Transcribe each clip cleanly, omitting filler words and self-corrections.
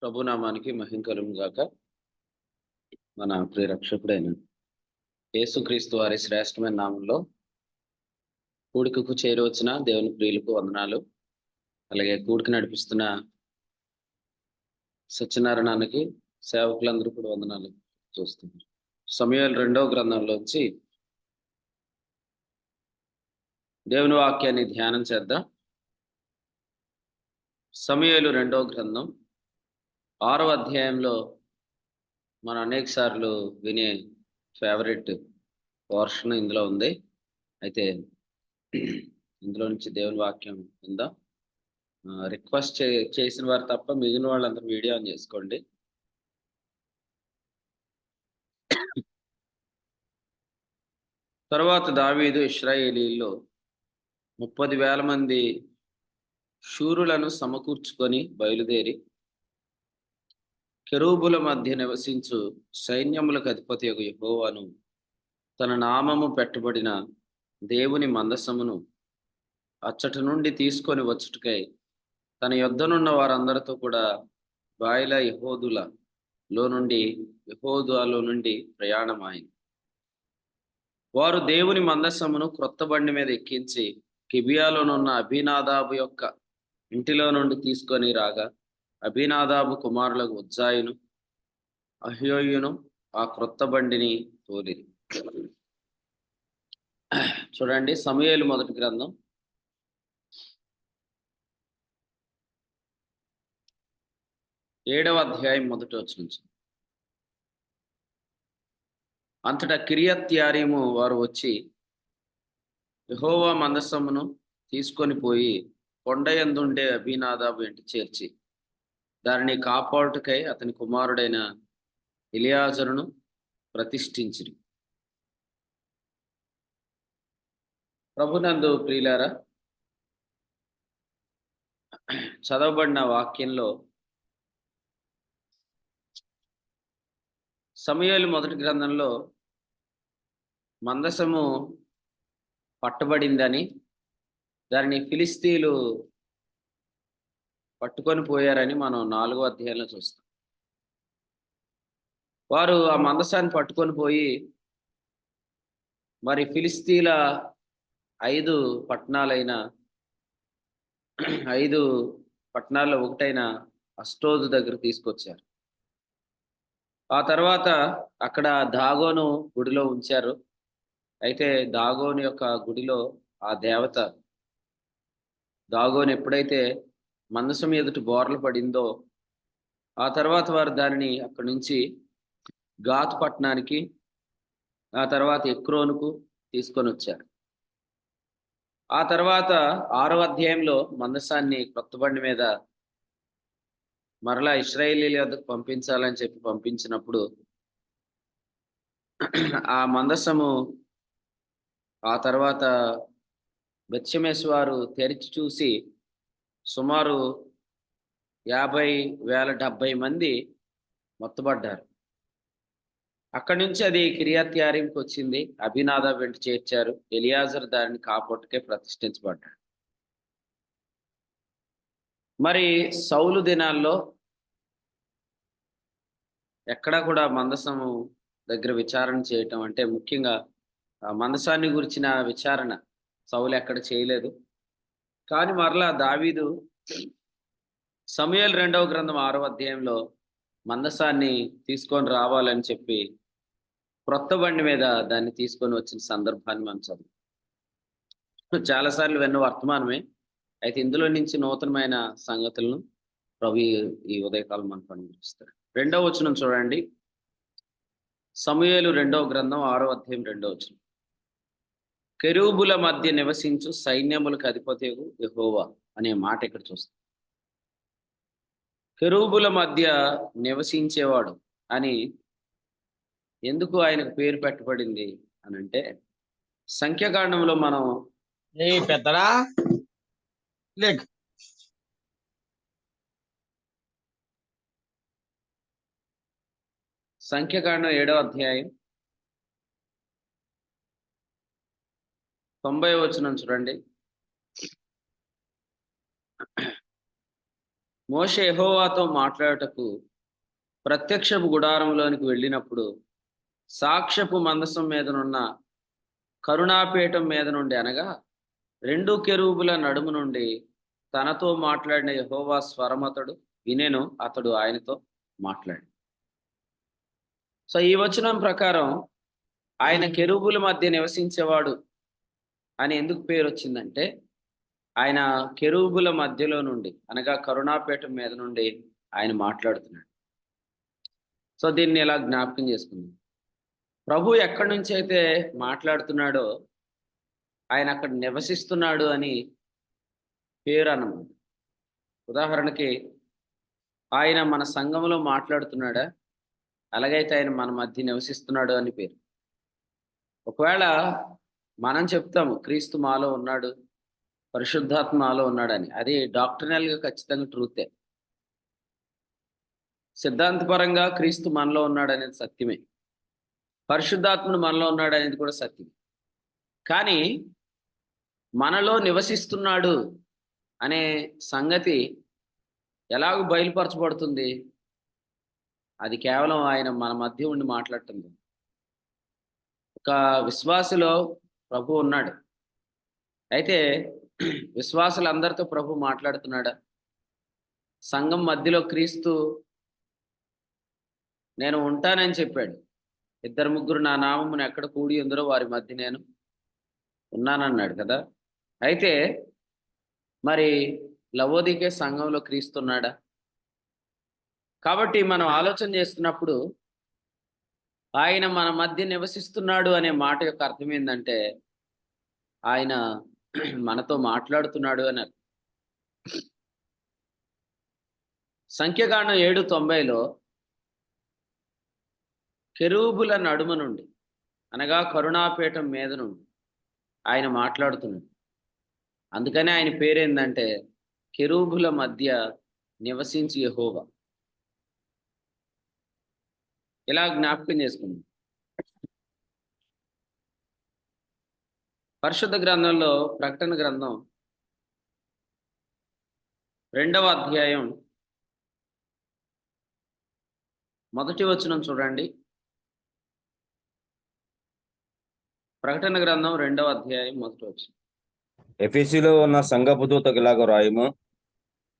ప్రభునామానికి మహిమ కలుగును గాక. మన ప్రియ రక్షకుడైన యేసుక్రీస్తు వారి శ్రేష్టమైన నామంలో కూడికకు చేరవచ్చిన దేవుని ప్రియులకు వందనాలు. అలాగే కూడికి నడిపిస్తున్న సత్యనారాయణకి సేవకులందరూ కూడా వందనాలు చూస్తున్నారు. సమూయేలు 2వ గ్రంథంలోంచి దేవుని వాక్యాన్ని ధ్యానం చేద్దాం. సమూయేలు 2వ గ్రంథం 6వ అధ్యాయంలో మనం అనేక సార్లు వినే ఫేవరెట్ పోర్షన్ ఇందులో ఉంది. అయితే ఇందులో నుంచి దేవుని వాక్యం విందాం. రిక్వెస్ట్ చేసిన వారు తప్ప మిగిలిన వాళ్ళందరూ వీడియో ఆన్ చేసుకోండి. తర్వాత దావీదు ఇశ్రాయేలీల్లో 30,000 మంది శూరులను సమకూర్చుకొని బయలుదేరి కెరూబుల మధ్య నివసించు సైన్యములకు అధిపతియగు యెహోవాను తన నామము పెట్టబడిన దేవుని మందసమును అచ్చటి నుండి తీసుకొని వచ్చుటకై తన యొద్దనున్న వారందరితో కూడా బాయిల యెహోదులో నుండి ప్రయాణమాయింది. వారు దేవుని మందసమును క్రొత్త బండి మీద ఎక్కించి గిబియాలోనున్న అబీనాదాబు యొక్క ఇంటిలో నుండి తీసుకొని రాగా అబీనాదాబు కుమారులకు ఉజ్జాయిను అహ్యోయును ఆ క్రొత్త బండిని తోలిరి. చూడండి, సమూయేలు మొదటి గ్రంథం 7వ అధ్యాయం మొదటి వచనం నుంచి. అంతటా కిరియత్యారీము వారు వచ్చి యెహోవా మందసమును తీసుకొని పోయి కొండయందుండే అబీనాదాబు ఇంటి చేర్చి దానిని కాపాడుటకై అతని కుమారుడైన ఎలియాజరును ప్రతిష్ఠించిరి. ప్రభునందు ప్రియులారా, చదవబడిన వాక్యంలో సమూయేలు మొదటి గ్రంథంలో మందసము పట్టబడిందని, దానిని ఫిలిస్తీన్లు పట్టుకొని పోయారని మనం 4వ అధ్యాయంలో చూస్తాం. వారు ఆ మందసాన్ని పట్టుకొని పోయి మరి ఫిలిస్తీన్ల 5 పట్టణాల్లో ఒకటైన అష్టోదు దగ్గర తీసుకొచ్చారు. ఆ తర్వాత అక్కడ దాగోను గుడిలో ఉంచారు. అయితే దాగోను యొక్క గుడిలో ఆ దేవత దాగోను ఎప్పుడైతే మందసం ఎదుటి బోర్లు పడిందో ఆ తర్వాత వారు దానిని అక్కడి నుంచి గాతు పట్టణానికి, ఆ తర్వాత ఎక్రోనుకు తీసుకొని వచ్చారు. ఆ తర్వాత 6వ అధ్యాయంలో మందసాన్ని కొత్త బండి మీద మరలా ఇశ్రాయేలీల వద్దకు పంపించాలని చెప్పి పంపించినప్పుడు ఆ మందసము ఆ తర్వాత బెత్షెమెషు వారు తెరిచి చూసి సుమారు 50,070 మంది మొత్తబడ్డారు. అక్కడి నుంచి అది కిరియత్యారీంకి వచ్చింది. అబీనాదాబు వెంట చేర్చారు. ఎలియాజరు దానిని కాపాడుటకే ప్రతిష్ఠించబడ్డాడు. మరి సౌలు దినాల్లో ఎక్కడా కూడా మందసము దగ్గర విచారణ చేయటం అంటే ముఖ్యంగా మందసాన్ని గురించిన విచారణ సౌలు ఎక్కడ చేయలేదు. కానీ మరలా దావీదు సమూయేలు 2వ గ్రంథం 6వ అధ్యాయంలో మందసాన్ని తీసుకొని రావాలని చెప్పి క్రొత్త బండి మీద దాన్ని తీసుకొని వచ్చిన సందర్భాన్ని మనం చదువు చాలాసార్లు విన్న వర్తమానమే. అయితే ఇందులో నుంచి నూతనమైన సంగతులను ప్రభు ఈ ఉదయకాలం మనకు అనుగ్రహిస్తారు. 2వ వచనం చూడండి, సమూయేలు 2వ గ్రంథం 6వ అధ్యాయం 2వ వచనం. కెరూబుల మధ్య నివసించు సైన్యములకు అధిపతియగు యెహోవా అనే మాట ఇక్కడ చూస్తాం. కెరూబుల మధ్య నివసించేవాడు అని ఎందుకు ఆయనకు పేరు పెట్టబడింది అని అంటే, సంఖ్యాకాండంలో మనం పెద్దరా లేక్ సంఖ్యాకాండం 7వ అధ్యాయం 90వ వచనం చూడండి. మోషే యెహోవాతో మాట్లాడుటకు ప్రత్యక్షపు గుడారంలోనికి వెళ్ళినప్పుడు సాక్ష్యపు మందసం మీదనున్న కరుణాపీఠం మీద నుండి అనగా రెండు కెరూబుల నడుము నుండి తనతో మాట్లాడిన యెహోవా స్వరమతడు వినెను. అతడు ఆయనతో మాట్లాడి. సో ఈ వచనం ప్రకారం ఆయన కెరూబుల మధ్య నివసించేవాడు అని ఎందుకు పేరు వచ్చిందంటే, ఆయన కెరూబుల మధ్యలో నుండి అనగా కరుణాపీఠం మీద నుండి ఆయన మాట్లాడుతున్నాడు. సో దీన్ని ఇలా జ్ఞాపకం చేసుకుందాం. ప్రభు ఎక్కడి నుంచి అయితే మాట్లాడుతున్నాడో ఆయన అక్కడ నివసిస్తున్నాడు అని పేరు అన్నమాట. ఉదాహరణకి ఆయన మన సంఘంలో మాట్లాడుతున్నాడా, అలాగైతే ఆయన మన మధ్య నివసిస్తున్నాడు అని పేరు. ఒకవేళ మనం చెప్తాము క్రీస్తు మాలో ఉన్నాడు, పరిశుద్ధాత్మ మాలో ఉన్నాడని, అది డాక్టర్నల్గా ఖచ్చితంగా ట్రూతే. సిద్ధాంతపరంగా క్రీస్తు మనలో ఉన్నాడు అనేది సత్యమే, పరిశుద్ధాత్ముడు మనలో ఉన్నాడు అనేది కూడా సత్యం. కానీ మనలో నివసిస్తున్నాడు అనే సంగతి ఎలాగో బయలుపరచబడుతుంది? అది కేవలం ఆయన మన మధ్య ఉండి మాట్లాడుతుంది. ఒక విశ్వాసిలో ప్రభు ఉన్నాడు. అయితే విశ్వాసులందరితో ప్రభు మాట్లాడుతున్నాడా? సంఘం మధ్యలో క్రీస్తు నేను ఉంటానని చెప్పాడు. ఇద్దరు ముగ్గురు నా నామమును ఎక్కడ కూడి ఉందరో వారి మధ్య నేను ఉన్నానన్నాడు కదా. అయితే మరి లవోదికే సంఘంలో క్రీస్తున్నాడా? కాబట్టి మనం ఆలోచన చేస్తున్నప్పుడు ఆయన మన మధ్య నివసిస్తున్నాడు అనే మాట యొక్క అర్థం ఏంటంటే, ఆయన మనతో మాట్లాడుతున్నాడు అని అర్థం. సంఖ్యాకాండం 7:90లో కెరూబుల నడుమ నుండి అనగా కరుణాపీఠం మీద నుండి ఆయన మాట్లాడుతున్నాడు. అందుకనే ఆయన పేరేందంటే కెరూబుల మధ్య నివసించి యెహోవా. ఇలా జ్ఞాపకం చేసుకుందాం. పరిశుద్ధ గ్రంథంలో ప్రకటన గ్రంథం 2వ అధ్యాయం 1వ వచనం చూడండి. ప్రకటన గ్రంథం 2వ అధ్యాయం 1వ వచనం. ఎఫెసీలో ఉన్న సంఘపు దూతకు ఇలాగ రాయము.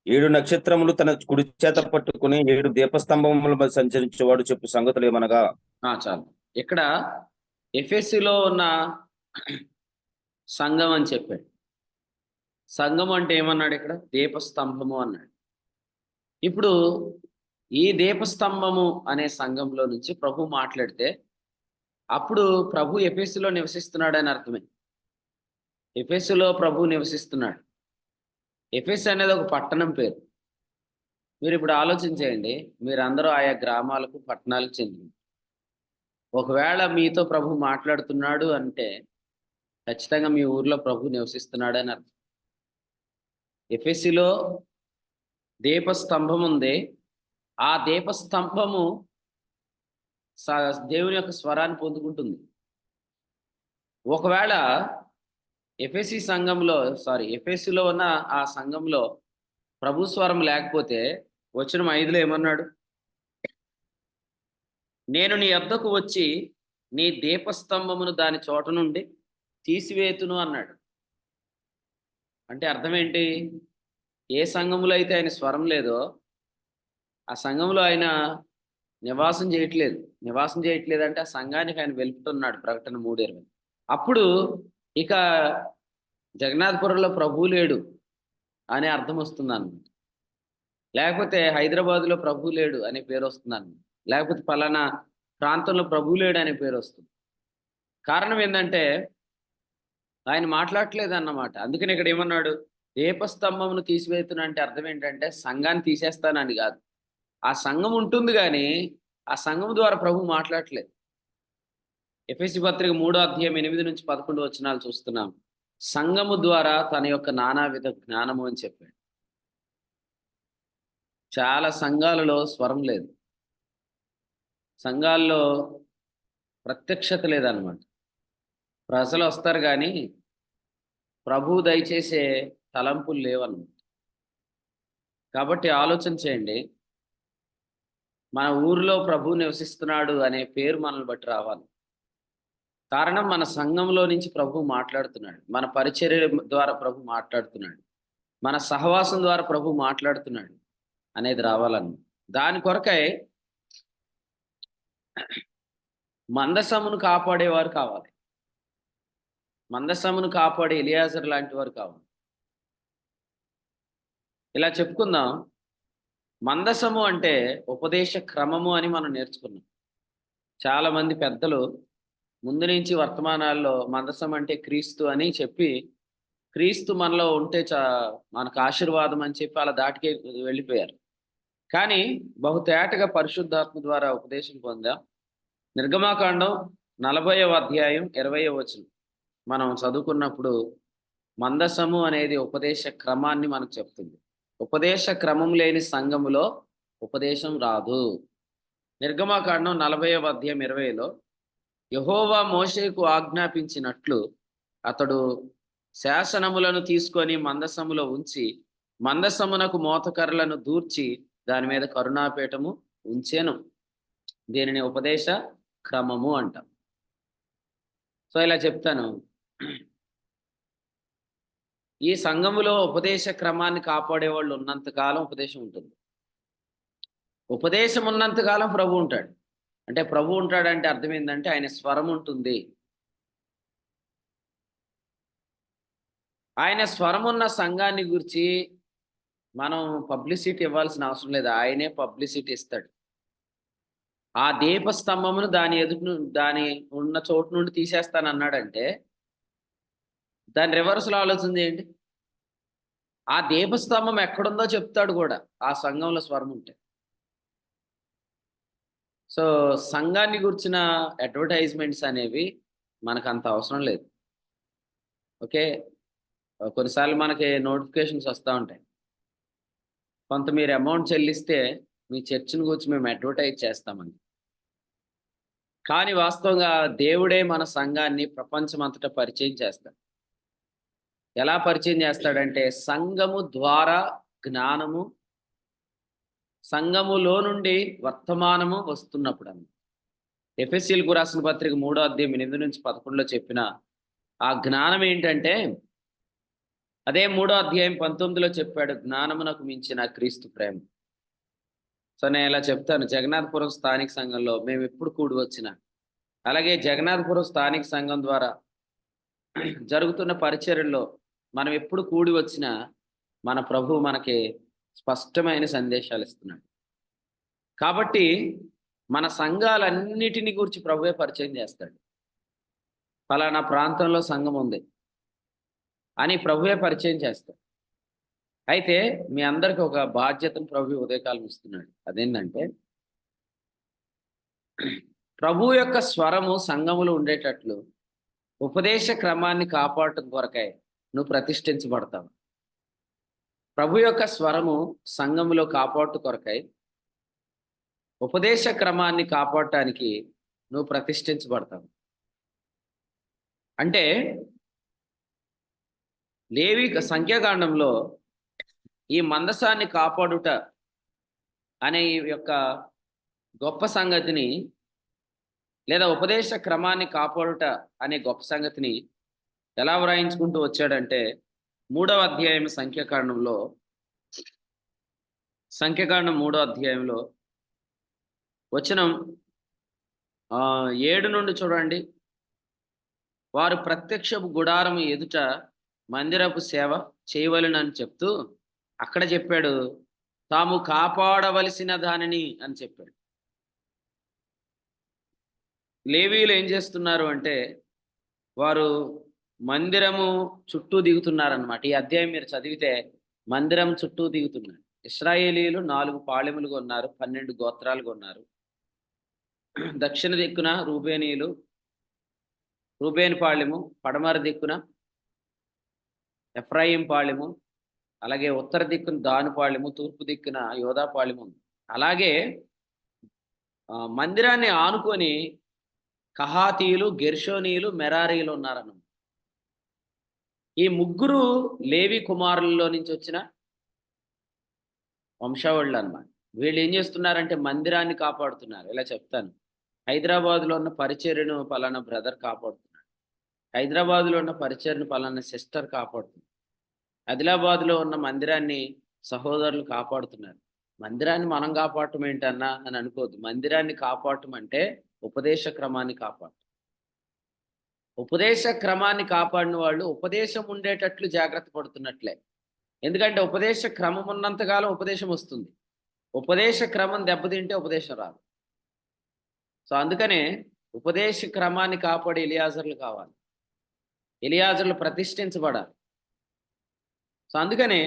7 నక్షత్రములు తన కుడి చేత పట్టుకుని 7 దీపస్తంభముల మీద సంచరించేవాడు చెప్పు సంగతులు ఏమనగా. చాలు. ఇక్కడ ఎఫెసీలో ఉన్న సంఘం అని చెప్పాడు. సంఘం అంటే ఏమన్నాడు? ఇక్కడ దీపస్తంభము అన్నాడు. ఇప్పుడు ఈ దీపస్తంభము అనే సంఘంలో నుంచి ప్రభు మాట్లాడితే అప్పుడు ప్రభు ఎఫెసీలో నివసిస్తున్నాడు అని అర్థమే. ఎఫెసీలో ప్రభు నివసిస్తున్నాడు. ఎఫెసు అనేది ఒక పట్టణం పేరు. మీరు ఇప్పుడు ఆలోచించేయండి, మీరందరూ ఆయా గ్రామాలకు పట్టణాలకు చెందిన. ఒకవేళ మీతో ప్రభు మాట్లాడుతున్నాడు అంటే ఖచ్చితంగా మీ ఊర్లో ప్రభు నివసిస్తున్నాడు అని అర్థం. ఎఫెసీలో దీపస్తంభం ఉంది. ఆ దీపస్తంభము దేవుని యొక్క స్వరాన్ని పొందుకుంటుంది. ఒకవేళ ఎఫెసీలో ఉన్న ఆ సంఘంలో ప్రభు స్వరం లేకపోతే వచనం 5లో ఏమన్నాడు? నేను నీ యొద్దకు వచ్చి నీ దీపస్తంభమును దాని చోట నుండి తీసివేతును అన్నాడు. అంటే అర్థం ఏంటి? ఏ సంఘంలో అయితే ఆయన స్వరం లేదో ఆ సంఘంలో ఆయన నివాసం చేయట్లేదు అంటే ఆ సంఘానికి ఆయన వెళ్తున్నాడు. ప్రకటన 3:20. అప్పుడు ఇక జగన్నాథపురంలో ప్రభు లేడు అనే అర్థం వస్తుంది అన్నమాట. లేకపోతే హైదరాబాద్లో ప్రభు లేడు అనే పేరు వస్తుంది అన్నమాట. లేకపోతే పలానా ప్రాంతంలో ప్రభు లేడు అనే పేరు వస్తుంది. కారణం ఏంటంటే ఆయన మాట్లాడట్లేదు అన్నమాట. అందుకని ఇక్కడ ఏమన్నాడు? దీపస్తంభమును తీసివేతున్నా అంటే అర్థం ఏంటంటే సంఘాన్ని తీసేస్తానని కాదు. ఆ సంఘం ఉంటుంది కానీ ఆ సంఘం ద్వారా ప్రభు మాట్లాడట్లేదు. ఎఫెసీ పత్రిక 3వ అధ్యాయం 8-11 వచనాలు చూస్తున్నాం. సంఘము ద్వారా తన యొక్క నానావిధ జ్ఞానము అని చెప్పాడు. చాలా సంఘాలలో స్వరం లేదు, సంఘాల్లో ప్రత్యక్షత లేదన్నమాట. ప్రజలు వస్తారు కానీ ప్రభు దయచేసే తలంపులు లేవన్నమాట. కాబట్టి ఆలోచన చేయండి, మన ఊరిలో ప్రభు నివసిస్తున్నాడు అనే పేరు మనల్ని బట్టి రావాలి. కారణం మన సంఘంలో నుంచి ప్రభు మాట్లాడుతున్నాడు, మన పరిచర్య ద్వారా ప్రభు మాట్లాడుతున్నాడు, మన సహవాసం ద్వారా ప్రభు మాట్లాడుతున్నాడు అనేది రావాలని. దాని కొరకై మందసమును కాపాడేవారు కావాలి. మందసమును కాపాడే ఎలియాజరు లాంటి వారు కావాలి. ఇలా చెప్పుకుందాం. మందసము అంటే ఉపదేశ క్రమము అని మనం నేర్చుకున్నాం. చాలా మంది పెద్దలు ముందు నుంచి వర్తమానాల్లో మందసం అంటే క్రీస్తు అని చెప్పి, క్రీస్తు మనలో ఉంటే మనకు ఆశీర్వాదం అని చెప్పి అలా దాటికే వెళ్ళిపోయారు. కానీ బహుతేటగా పరిశుద్ధాత్మ ద్వారా ఉపదేశం పొందాం. నిర్గమాకాండం 40వ అధ్యాయం 20వ వచనం మనం చదువుకున్నప్పుడు మందసము అనేది ఉపదేశ క్రమాన్ని మనకు చెప్తుంది. ఉపదేశ క్రమం లేని సంఘములో ఉపదేశం రాదు. నిర్గమాకాండం 40వ అధ్యాయం 20లో యెహోవా మోషేకు ఆజ్ఞాపించినట్లు అతడు శాసనములను తీసుకొని మందసములో ఉంచి, మందసమునకు మోతకర్రలను దూర్చి దాని మీద కరుణాపీఠము ఉంచెను. దీనిని ఉపదేశ క్రమము అంటాం. సో ఇలా చెప్తాను, ఈ సంఘములో ఉపదేశ క్రమాన్ని కాపాడే వాళ్ళు ఉన్నంతకాలం ఉపదేశం ఉంటుంది. ఉపదేశం ఉన్నంతకాలం ప్రభు ఉంటాడు. అంటే ప్రభు ఉంటాడంటే అర్థం ఏంటంటే ఆయన స్వరం ఉంటుంది. ఆయన స్వరం ఉన్న సంఘాన్ని గురించి మనం పబ్లిసిటీ ఇవ్వాల్సిన అవసరం లేదు, ఆయనే పబ్లిసిటీ ఇస్తాడు. ఆ దీపస్తంభమును దాని ఉన్న చోటు నుండి తీసేస్తానన్నాడంటే దాని రివర్స్లో ఆలోచన చేయండి. ఆ దీపస్తంభం ఎక్కడుందో చెప్తాడు కూడా ఆ సంఘంలో స్వరం ఉంటే. సో సంఘాన్ని గురించిన అడ్వర్టైజ్మెంట్స్ అనేవి మనకు అంత అవసరం లేదు. ఓకే, కొన్నిసార్లు మనకి నోటిఫికేషన్స్ వస్తూ ఉంటాయి, కొంత మీరు అమౌంట్ చెల్లిస్తే మీ చర్చిని గురించి మేము అడ్వర్టైజ్ చేస్తామని. కానీ వాస్తవంగా దేవుడే మన సంఘాన్ని ప్రపంచమంతటా పరిచయం చేస్తాడు. ఎలా పరిచయం చేస్తాడంటే సంఘము ద్వారా జ్ఞానము, సంఘములో నుండి వర్తమానము వస్తున్నప్పుడు అని. ఎఫెసీయులకు రాసిన పత్రిక 3వ అధ్యాయం 8 నుంచి 11లో చెప్పిన ఆ జ్ఞానం ఏంటంటే అదే 3వ అధ్యాయం 19లో చెప్పాడు, జ్ఞానమునకు మించిన క్రీస్తు ప్రేమ. సో నేను ఇలా చెప్తాను, జగన్నాథపురం స్థానిక సంఘంలో మేము ఎప్పుడు కూడి వచ్చినా, అలాగే జగన్నాథపురం స్థానిక సంఘం ద్వారా జరుగుతున్న పరిచర్యల్లో మనం ఎప్పుడు కూడి వచ్చినా మన ప్రభు మనకి స్పష్టమైన సందేశాలు ఇస్తున్నాడు. కాబట్టి మన సంఘాలన్నిటిని గురించి ప్రభువే పరిచయం చేస్తాడు. ఫలానా ప్రాంతంలో సంఘం ఉంది అని ప్రభువే పరిచయం చేస్తాడు. అయితే మీ అందరికి ఒక బాధ్యతను ప్రభు ఉదయకాలం ఇస్తున్నాడు. అదేంటంటే ప్రభు యొక్క స్వరము సంఘములో ఉండేటట్లు ఉపదేశ క్రమాన్ని కాపాడటం కొరకై నువ్వు ప్రతిష్ఠించబడతావు. ప్రభు యొక్క స్వరము సంఘములో కాపాడు కొరకై ఉపదేశ క్రమాన్ని కాపాడటానికి నువ్వు ప్రతిష్ఠించబడతావు. అంటే లేవి సంఖ్యాకాండంలో ఈ మందసాన్ని కాపాడుట అనే ఈ యొక్క గొప్ప సంగతిని, లేదా ఉపదేశ క్రమాన్ని కాపాడుట అనే గొప్ప సంగతిని ఎలా వ్రాయించుకుంటూ వచ్చాడంటే 3వ అధ్యాయం సంఖ్యాకాండం 3వ అధ్యాయంలో వచనం 7 నుండి చూడండి. వారు ప్రత్యక్షపు గుడారము ఎదుట మందిరపు సేవ చేయవలెనని చెప్తూ అక్కడ చెప్పాడు, తాము కాపాడవలసిన దానిని అని చెప్పాడు. లేవీయులు ఏం చేస్తున్నారు అంటే వారు మందిరము చుట్టూ దిగుతున్నారనమాట. ఈ అధ్యాయం మీరు చదివితే మందిరం చుట్టూ దిగుతున్నారు. ఇశ్రాయేలీయులు 4 పాళెములుగా ఉన్నారు, 12 గోత్రాలుగా ఉన్నారు. దక్షిణ దిక్కున రూబేను పాళెము, పడమర దిక్కున ఎఫ్రాయిం పాళెము, అలాగే ఉత్తర దిక్కున దాను పాళెము, తూర్పు దిక్కున యోధా పాళెము ఉంది. అలాగే మందిరాన్ని ఆనుకొని కహాతీయులు, గెర్షోనీయులు, మెరారీలు ఉన్నారన్నమాట. ఈ ముగ్గురు లేవి కుమారుల్లో నుంచి వచ్చిన వంశావళులు అన్నమాట. వీళ్ళు ఏం చేస్తున్నారంటే మందిరాన్ని కాపాడుతున్నారు. ఇలా చెప్తాను. హైదరాబాద్లో ఉన్న పరిచర్యను పలానా బ్రదర్ కాపాడుతున్నాడు. హైదరాబాద్లో ఉన్న పరిచర్యను పలానా సిస్టర్ కాపాడుతుంది. ఆదిలాబాద్లో ఉన్న మందిరాన్ని సహోదరులు కాపాడుతున్నారు. మందిరాన్ని మనం కాపాడటం ఏంటన్నా అని అనుకోవద్దు. మందిరాన్ని కాపాడటం అంటే ఉపదేశ క్రమాన్ని కాపాడటం. ఉపదేశ క్రమాన్ని కాపాడిన వాళ్ళు ఉపదేశం ఉండేటట్లు జాగ్రత్త పడుతున్నట్లే. ఎందుకంటే ఉపదేశ క్రమం ఉన్నంతకాలం ఉపదేశం వస్తుంది. ఉపదేశ క్రమం దెబ్బతింటే ఉపదేశం రాదు. సో అందుకనే ఉపదేశ క్రమాన్ని కాపాడే ఎలియాజర్లు కావాలి. ఎలియాజర్లు ప్రతిష్ఠించబడాలి. సో అందుకనే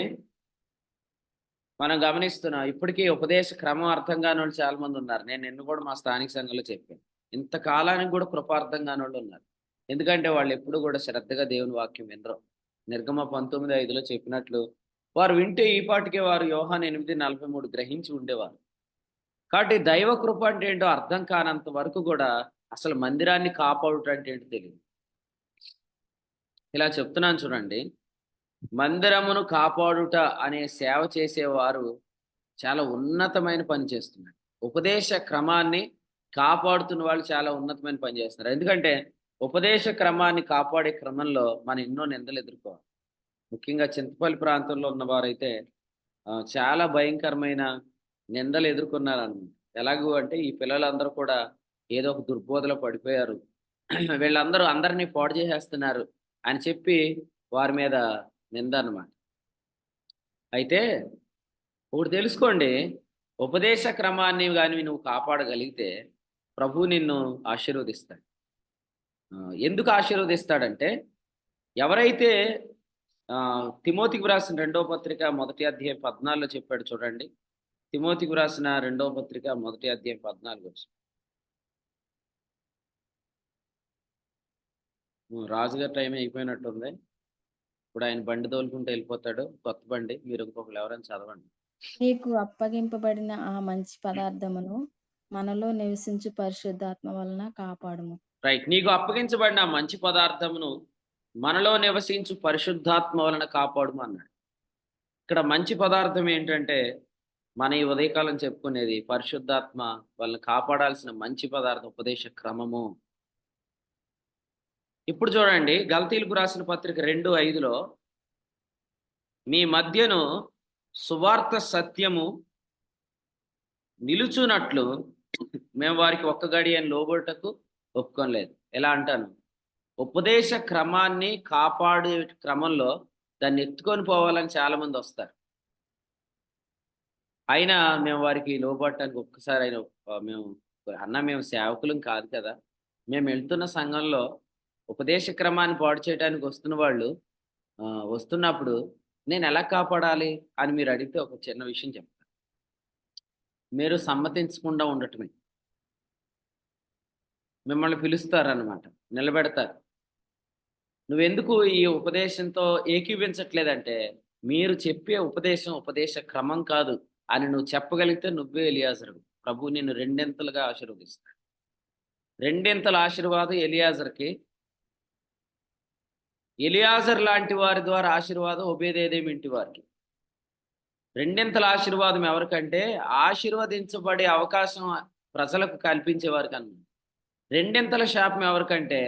మనం గమనిస్తున్నాం, ఇప్పటికీ ఉపదేశ క్రమం అర్థం కాని వాళ్ళు చాలా మంది ఉన్నారు. నేను నిన్ను కూడా మా స్థానిక సంఘంలో చెప్పాను. ఇంతకాలానికి కూడా కృప అర్థం కాని వాళ్ళు ఉన్నారు. ఎందుకంటే వాళ్ళు ఎప్పుడు కూడా శ్రద్ధగా దేవుని వాక్యం వినరు. నిర్గమ 19:5లో చెప్పినట్లు వారు వింటే ఈ పాటికే వారు యోహాను 8:43 గ్రహించి ఉండేవారు. కాబట్టి దైవ కృప అంటే ఏంటో అర్థం కానంత వరకు కూడా అసలు మందిరాన్ని కాపాడుట అంటే ఏంటో తెలియదు. ఇలా చెప్తున్నాను చూడండి. మందిరమును కాపాడుట అనే సేవ చేసేవారు చాలా ఉన్నతమైన పని చేస్తున్నారు. ఉపదేశ క్రమాన్ని కాపాడుతున్న వాళ్ళు చాలా ఉన్నతమైన పని చేస్తున్నారు. ఎందుకంటే ఉపదేశ క్రమాన్ని కాపాడే క్రమంలో మనం ఎన్నో నిందలు ఎదుర్కోవాలి. ముఖ్యంగా చింతపల్లి ప్రాంతంలో ఉన్నవారైతే చాలా భయంకరమైన నిందలు ఎదుర్కొన్నారన్నమాట. ఎలాగూ అంటే ఈ పిల్లలందరూ కూడా ఏదో ఒక దుర్బోధలో పడిపోయారు. వీళ్ళందరూ అందరినీ పాడు చేసేస్తున్నారు అని చెప్పి వారి మీద నింద అన్నమాట. అయితే ఒకటి తెలుసుకోండి, ఉపదేశ క్రమాన్ని కానీ నువ్వు కాపాడగలిగితే ప్రభువు నిన్ను ఆశీర్వదిస్తాడు. ఎందుకు ఆశీర్వదిస్తాడంటే ఎవరైతే తిమోతికి వ్రాసిన 2వ పత్రిక 1వ అధ్యాయం 14లో చెప్పాడు చూడండి. తిమోతికి వ్రాసిన 2వ పత్రిక 1వ అధ్యాయం 14 రాజుగారి టైం అయిపోయినట్టుంది. ఇప్పుడు ఆయన బండి తోలుకుంటూ వెళ్ళిపోతాడు. కొత్త బండి. మీరు ఇంకొకరు ఎవరైనా చదవండి. నీకు అప్పగింపబడిన ఆ మంచి పదార్థమును మనలో నివసించు పరిశుద్ధాత్మ వలన కాపాడుము. రైట్. నీకు అప్పగించబడిన ఆ మంచి పదార్థమును మనలో నివసించు పరిశుద్ధాత్మ వలన కాపాడుము అన్నాడు. ఇక్కడ మంచి పదార్థం ఏంటంటే మన ఈ ఉదయకాలం చెప్పుకునేది పరిశుద్ధాత్మ వాళ్ళని కాపాడాల్సిన మంచి పదార్థం ఉపదేశ క్రమము. ఇప్పుడు చూడండి, గలతీలకు రాసిన పత్రిక 2:5లో మీ మధ్యను సువార్త సత్యము నిలుచున్నట్లు మేము వారికి ఒక్క గడి అని లోబడుటకు ఒప్పుకోలేదు. ఎలా అంటాను, ఉపదేశ క్రమాన్ని కాపాడే క్రమంలో దాన్ని ఎత్తుకొని పోవాలని చాలా మంది వస్తారు. అయినా మేము వారికి లోబడటానికి ఒక్కసారి అయినా మేము సేవకులం కాదు కదా, మేము వెళ్తున్న సంఘంలో ఉపదేశ క్రమాన్ని పాడు చేయడానికి వస్తున్న వాళ్ళు వస్తున్నప్పుడు నేను ఎలా కాపాడాలి అని మీరు అడిగితే ఒక చిన్న విషయం చెప్తాను. మీరు సమ్మతించకుండా ఉండటమే. మిమ్మల్ని పిలుస్తారన్నమాట, నిలబెడతారు. నువ్వెందుకు ఈ ఉపదేశంతో ఏకీవించట్లేదంటే మీరు చెప్పే ఉపదేశ క్రమం కాదు అని నువ్వు చెప్పగలిగితే నువ్వే ఎలియాజరుడు. ప్రభు నిన్ను రెండింతలుగా ఆశీర్వదిస్తాడు. రెండింతల ఆశీర్వాదం ఎలియాజర్కి. ఎలియాజర్ లాంటి వారి ద్వారా ఆశీర్వాదం ఒబేదేదోం ఇంటి వారికి. రెండింతల ఆశీర్వాదం ఎవరికంటే ఆశీర్వదించబడే అవకాశం ప్రజలకు కల్పించే వారికి అన్నమాట. రెండింతల శాపం ఎవరికంటే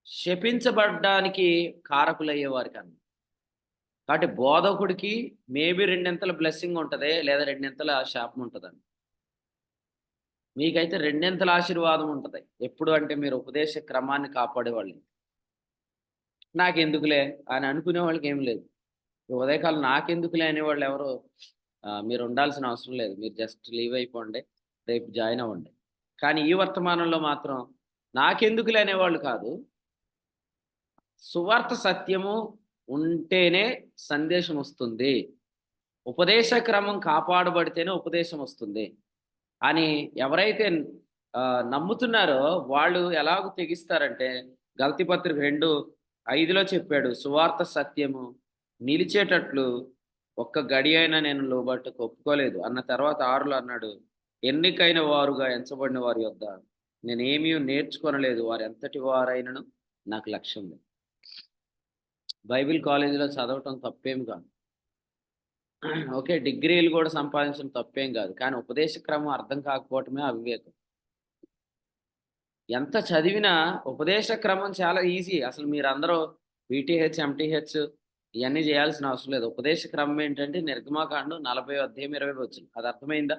శపించబడ్డానికి కారకులయ్యే వారికి అన్నమాట. కాబట్టి బోధకుడికి మేబీ రెండింతల బ్లెస్సింగ్ ఉంటుంది, లేదా రెండింతల శాపం ఉంటుందండి. మీకైతే రెండింతల ఆశీర్వాదం ఉంటుంది. ఎప్పుడు అంటే మీరు ఉపదేశ క్రమాన్ని కాపాడేవాళ్ళు. నాకెందుకులే అని అనుకునే వాళ్ళకి ఏం లేదు. ఉదయకాలం నాకెందుకులే అనేవాళ్ళు ఎవరు మీరు ఉండాల్సిన అవసరం లేదు. మీరు జస్ట్ లీవ్ అయిపోండి, రేపు జాయిన్ అవ్వండి. కానీ ఈ వర్తమానంలో మాత్రం నాకెందుకులే అనేవాళ్ళు కాదు. సువార్త సత్యము ఉంటేనే సందేశం వస్తుంది, ఉపదేశ క్రమం కాపాడబడితేనే ఉపదేశం వస్తుంది అని ఎవరైతే నమ్ముతున్నారో వాళ్ళు ఎలాగో తెగిస్తారంటే గలతీ పత్రిక 2:5లో చెప్పాడు, సువార్త సత్యము నిలిచేటట్లు ఒక్క గడి అయినా నేను లోబట్టుకు ఒప్పుకోలేదు అన్న తర్వాత 6లో అన్నాడు, ఎన్నికైన వారుగా ఎంచబడిన వారి యొద్ద నేనేమీ నేర్చుకొనలేదు, వారు ఎంతటి వారైనను నాకు లక్ష్యం లేదు. బైబిల్ కాలేజీలో చదవటం తప్పేం కాదు. ఓకే, డిగ్రీలు కూడా సంపాదించడం తప్పేం కాదు, కానీ ఉపదేశ క్రమం అర్థం కాకపోవటమే అవివేకం. ఎంత చదివినా ఉపదేశ క్రమం చాలా ఈజీ. అసలు మీరందరూ బీటీహెచ్, ఎంటీహెచ్ ఇవన్నీ చేయాల్సిన అవసరం లేదు. ఉపదేశ క్రమం ఏంటంటే నిర్గమాకాండం 40 అధ్యాయం 20 వచ్చింది. అది అర్థమైందా?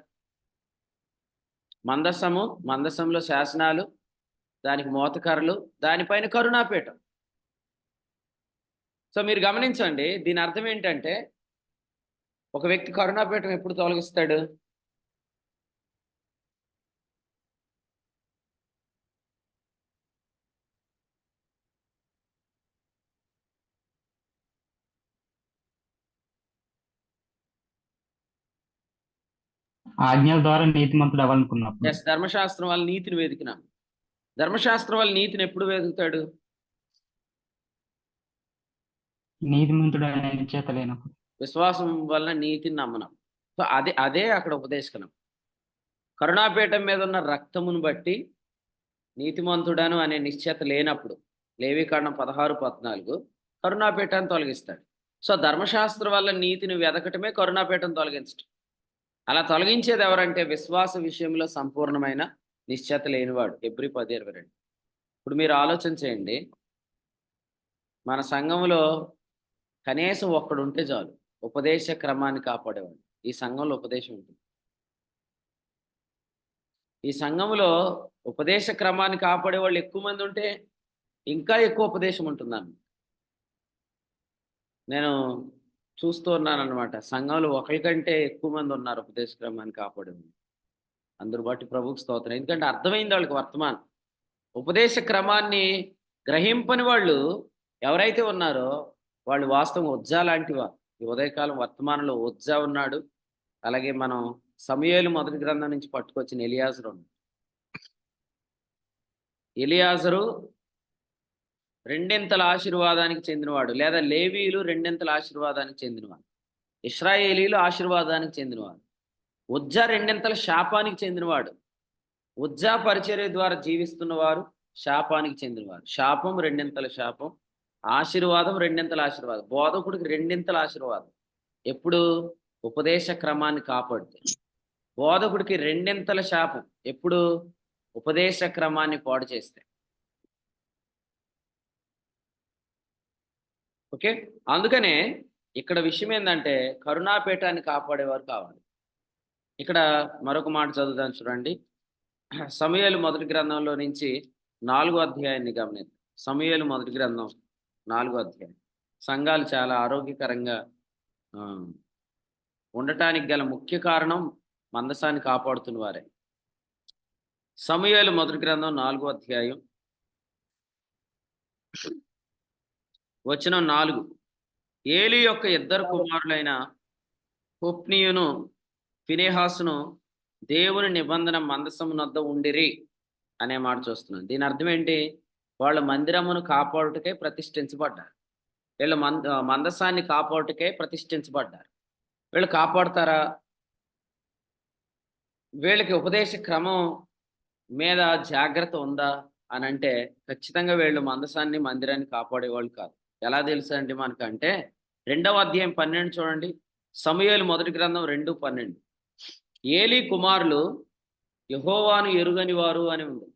మందసంలో శాసనాలు, దానికి మోతకర్రలు, దానిపైన కరుణాపీఠం. సో మీరు గమనించండి, దీని అర్థం ఏంటంటే ఒక వ్యక్తి కరుణాపీఠం ఎప్పుడు తొలగిస్తాడు? ఆజ్ఞల ద్వారా నీతిమంతుడు అవ్వాలనుకున్నప్పుడు. ఎస్, ధర్మశాస్త్రం వల్ల నీతిని వెతికినాం. ధర్మశాస్త్రం వల్ల నీతిని ఎప్పుడు వెతుకుతాడు? నీతిమంతుడు అనే చేత లేనప్పుడు. విశ్వాసం వల్ల నీతిని నమ్మనం. సో అదే అక్కడ ఉపదేశకనం. కరుణాపీఠం మీద ఉన్న రక్తమును బట్టి నీతిమంతుడను అనే నిశ్చయత లేనప్పుడు, లేవీకాండం 16-14 కరుణాపీఠాన్ని తొలగిస్తాడు. సో ధర్మశాస్త్రం వల్ల నీతిని వెదకటమే కరుణాపీఠం తొలగించటం. అలా తొలగించేది ఎవరంటే విశ్వాస విషయంలో సంపూర్ణమైన నిశ్చయత లేనివాడు. హెబ్రీ 10:22. ఇప్పుడు మీరు ఆలోచన చేయండి, మన సంఘంలో కనీసం ఒక్కడు ఉంటే చాలు ఉపదేశ క్రమాన్ని కాపాడేవాడు. ఈ సంఘంలో ఉపదేశం ఉంటుంది. ఈ సంఘంలో ఉపదేశ క్రమాన్ని కాపాడే వాళ్ళు ఎక్కువ మంది ఉంటే ఇంకా ఎక్కువ ఉపదేశం ఉంటుందన్న నేను చూస్తూ ఉన్నాను అనమాట. సంఘంలో ఒకరికంటే ఎక్కువ మంది ఉన్నారు ఉపదేశ క్రమాన్ని కాపాడే వాళ్ళు. అందరు బట్టి ప్రభువుకి స్తోత్రం. ఎందుకంటే అర్థమైంది వాళ్ళకి వర్తమానం. ఉపదేశ క్రమాన్ని గ్రహింపని వాళ్ళు ఎవరైతే ఉన్నారో వాళ్ళు వాస్తవం ఉజ్జా లాంటి వారు. ఈ ఉదయకాలం వర్తమానంలో ఉజ్జా ఉన్నాడు, అలాగే మనం సమూయేలు మొదటి గ్రంథం నుంచి పట్టుకొచ్చిన ఎలియాజరు ఉన్నాడు. ఎలియాజరు రెండింతల ఆశీర్వాదానికి చెందినవాడు, లేదా లేవీయులు రెండింతల ఆశీర్వాదానికి చెందినవాడు, ఇశ్రాయేలీలు ఆశీర్వాదానికి చెందినవాడు. ఉజ్జా రెండింతల శాపానికి చెందినవాడు. ఉజ్జా పరిచర్య ద్వారా జీవిస్తున్నవారు శాపానికి చెందినవారు. శాపం రెండింతల శాపం, ఆశీర్వాదం రెండింతల ఆశీర్వాదం. బోధకుడికి రెండింతల ఆశీర్వాదం ఎప్పుడు? ఉపదేశ క్రమాన్ని కాపాడితే. బోధకుడికి రెండింతల శాపం ఎప్పుడు? ఉపదేశ క్రమాన్ని పాడు చేస్తే. ఓకే, అందుకనే ఇక్కడ విషయం ఏంటంటే కరుణాపీఠాన్ని కాపాడేవారు కావాలి. ఇక్కడ మరొక మాట చదువుదాం చూడండి. సమూయేలు మొదటి గ్రంథంలో నుంచి 4వ అధ్యాయాన్ని గమనిద్దాం. సమూయేలు మొదటి గ్రంథం 4వ అధ్యాయం. సంఘాలు చాలా ఆరోగ్యకరంగా ఉండటానికి గల ముఖ్య కారణం మందసాన్ని కాపాడుతున్న వారే. సమూయేలు మొదటి గ్రంథం 4వ అధ్యాయం వచనం 4. ఏలీ యొక్క ఇద్దరు కుమారులైన హొఫ్నీయును ఫినెహాసును దేవుని నిబంధన మందసమునొద్ద ఉండిరి అనే మాట చూస్తున్నాను. దీని అర్థం ఏంటి? వాళ్ళు మందిరమును కాపాడుటకే ప్రతిష్ఠించబడ్డారు. వీళ్ళు మందసాన్ని కాపాడుటకే ప్రతిష్ఠించబడ్డారు. వీళ్ళు కాపాడుతారా? వీళ్ళకి ఉపదేశ క్రమం మీద జాగ్రత్త ఉందా అని అంటే ఖచ్చితంగా వీళ్ళు మందసాన్ని మందిరాన్ని కాపాడేవాళ్ళు కాదు. ఎలా తెలుసా అండి మనకంటే 2వ అధ్యాయం 12 చూడండి. సమూయేలు మొదటి గ్రంథం 2:12. ఏలీ కుమారులు యెహోవాను ఎరుగని వారు అని ఉంది.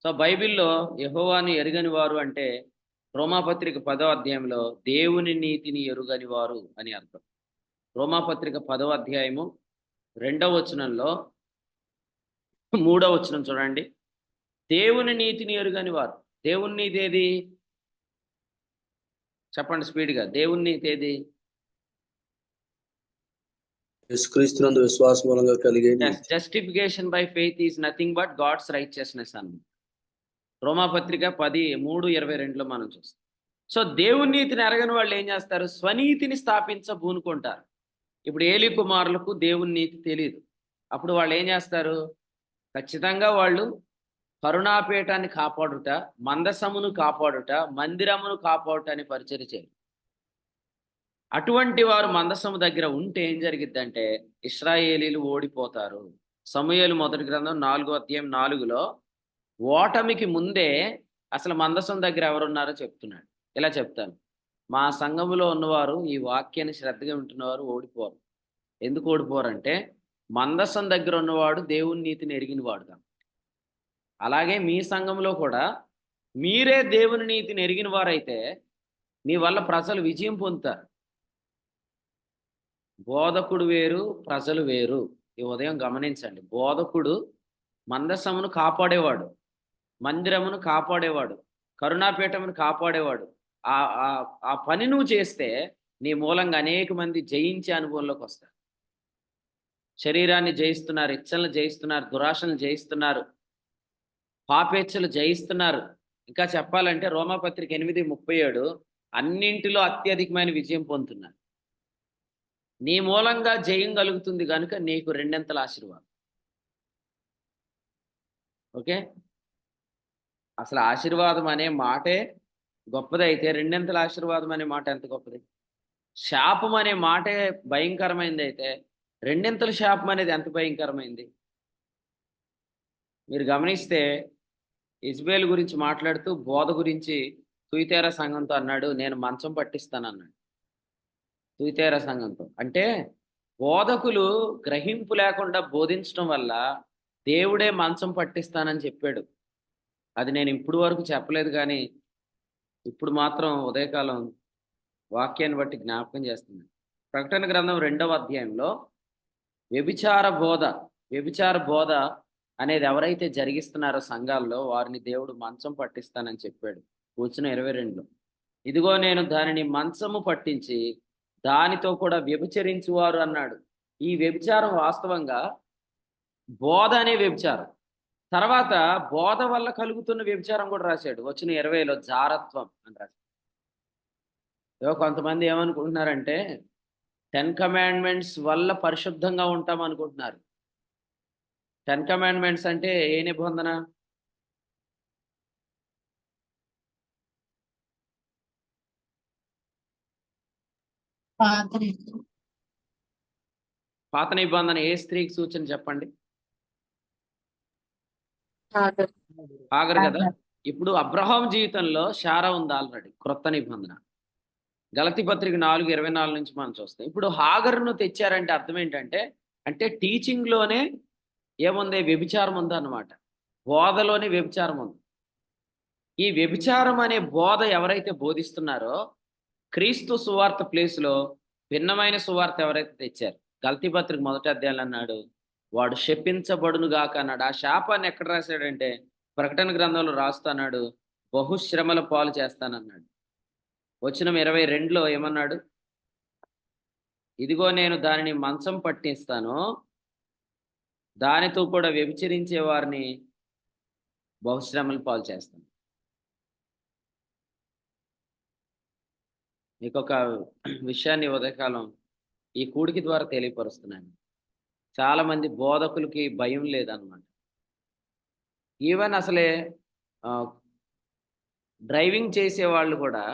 సో బైబిల్లో యెహోవాను ఎరుగని వారు అంటే రోమాపత్రిక 10వ అధ్యాయంలో దేవుని నీతిని ఎరుగని వారు అని అర్థం. రోమాపత్రిక 10వ అధ్యాయము 2వ వచనంలో 3వ వచనం చూడండి. దేవుని నీతిని ఎరుగని వారు. దేవుని నీతి ఏది? చెప్పండి స్పీడ్గా. దేవుని నీతి ఏది? యేసుక్రీస్తునందు విశ్వాసం మూలంగా కలిగే justification by faith is nothing but God's righteousness అన్న రోమాపత్రిక 10:3-22 మనం చూస్తాం. సో దేవుని నీతిని ఎరగని వాళ్ళు ఏం చేస్తారు? స్వనీతిని స్థాపించబూనుకుంటారు. ఇప్పుడు ఏలీ కుమారులకు దేవుని నీతి తెలియదు. అప్పుడు వాళ్ళు ఏం చేస్తారు? ఖచ్చితంగా వాళ్ళు కరుణాపీఠాన్ని కాపాడుట, మందసమును కాపాడుట, మందిరమును కాపాడుట అని పరిచర్య చేయరు. అటువంటి వారు మందసము దగ్గర ఉంటే ఏం జరిగిద్దంటే ఇశ్రాయేలీలు ఓడిపోతారు. సమూయేలు మొదటి గ్రంథం 4వ అధ్యాయం 4లో ఓటమికి ముందే అసలు మందసం దగ్గర ఎవరున్నారో చెప్తున్నాడు. ఇలా చెప్తాను. మా సంఘములో ఉన్నవారు ఈ వాక్యాన్ని శ్రద్ధగా వింటున్నవారు ఓడిపోరు. ఎందుకు ఓడిపోరంటే మందసం దగ్గర ఉన్నవాడు దేవుని నీతిని ఎరిగినవాడు కాబట్టి. అలాగే మీ సంఘంలో కూడా మీరే దేవుని నీతిని ఎరిగిన వారైతే మీ వల్ల ప్రజలు విజయం పొందుతారు. బోధకుడు వేరు, ప్రజలు వేరు. ఈ ఉదయం గమనించండి. బోధకుడు మందసమును కాపాడేవాడు, మందిరమును కాపాడేవాడు, కరుణాపీఠమును కాపాడేవాడు. ఆ పని నువ్వు చేస్తే నీ మూలంగా అనేక మంది జయించే అనుభవంలోకి వస్తారు. శరీరాన్ని జయిస్తున్నారు, ఇచ్చలను జయిస్తున్నారు, దురాశలను జయిస్తున్నారు, పాపేచ్ఛలు జయిస్తున్నారు. ఇంకా చెప్పాలంటే రోమాపత్రిక 8:37 అన్నింటిలో అత్యధికమైన విజయం పొందుతున్నారు. నీ మూలంగా జయం కలుగుతుంది కనుక నీకు 2 ఆశీర్వాదం. ఓకే, అసలు ఆశీర్వాదం అనే మాటే గొప్పదైతే 2 ఆశీర్వాదం అనే మాట ఎంత గొప్పది. శాపం అనే మాటే భయంకరమైంది అయితే 2 శాపం అనేది ఎంత భయంకరమైంది. మీరు గమనిస్తే ఇజ్బేల్ గురించి మాట్లాడుతూ బోధ గురించి తుయితేర సంఘంతో అన్నాడు, నేను మంచం పట్టిస్తానన్నాడు. తుయితేర సంఘంతో అంటే బోధకులు గ్రహింపు లేకుండా బోధించడం వల్ల దేవుడే మంచం పట్టిస్తానని చెప్పాడు. అది నేను ఇప్పుడు వరకు చెప్పలేదు, కానీ ఇప్పుడు మాత్రం ఉదయకాలం వాక్యాన్ని బట్టి జ్ఞాపకం చేస్తున్నాను. ప్రకటన గ్రంథం 2వ అధ్యాయంలో వ్యభిచార బోధ అనేది ఎవరైతే జరిగిస్తున్నారో సంఘాల్లో వారిని దేవుడు మంచం పట్టిస్తానని చెప్పాడు. వచనం 22లో, ఇదిగో నేను దానిని మంచము పట్టించి దానితో కూడా వ్యభిచరించువారు అన్నాడు. ఈ వ్యభిచారం వాస్తవంగా బోధ అనే వ్యభిచారం. తర్వాత బోధ వల్ల కలుగుతున్న వ్యభిచారం కూడా రాశాడు. వచనం 20లో జారత్వం అని రాశాడు. కొంతమంది ఏమనుకుంటున్నారంటే 10 కమాండ్మెంట్స్ వల్ల పరిశుద్ధంగా ఉంటాం అనుకుంటున్నారు. 10 కమాండ్మెంట్స్ అంటే ఏ నిబంధన? పాత నిబంధన ఏ స్త్రీకి సూచన చెప్పండి? ఆగరు కదా. ఇప్పుడు అబ్రహాం జీవితంలో శారా ఉంది ఆల్రెడీ, క్రొత్త నిబంధన. గలతీ పత్రిక 4:24 నుంచి మనం చూస్తాం. ఇప్పుడు హాగరును తెచ్చారంటే అర్థం ఏంటంటే, అంటే టీచింగ్లోనే ఏముంది? వ్యభిచారం ఉందన్నమాట. బోధలోనే వ్యభిచారం ఉంది. ఈ వ్యభిచారం అనే బోధ ఎవరైతే బోధిస్తున్నారో క్రీస్తు సువార్త ప్లేస్లో భిన్నమైన సువార్త ఎవరైతే తెచ్చారు, గలతీ పత్రిక 1వ అధ్యాయంలో అన్నాడు, వాడు శపించబడును గాక అన్నాడు. ఆ శాపాన్ని ఎక్కడ రాశాడంటే ప్రకటన గ్రంథంలో రాస్తున్నాడు, బహుశ్రమల పాలు చేస్తానన్నాడు. వచనం 22లో ఏమన్నాడు? ఇదిగో నేను దానిని మంచం పట్టిస్తాను, దానితో కూడా వ్యభిచరించే వారిని బహుశ్రమల పాలు చేస్తాను. మీకు ఒక విషయాన్ని ఉదయకాలం ఈ కూడికి ద్వారా తెలియపరుస్తున్నాను. చాలా మంది బోధకులకి భయం లేదన్నమాట. ఈవెన్ అసలే డ్రైవింగ్ చేసే వాళ్ళు కూడా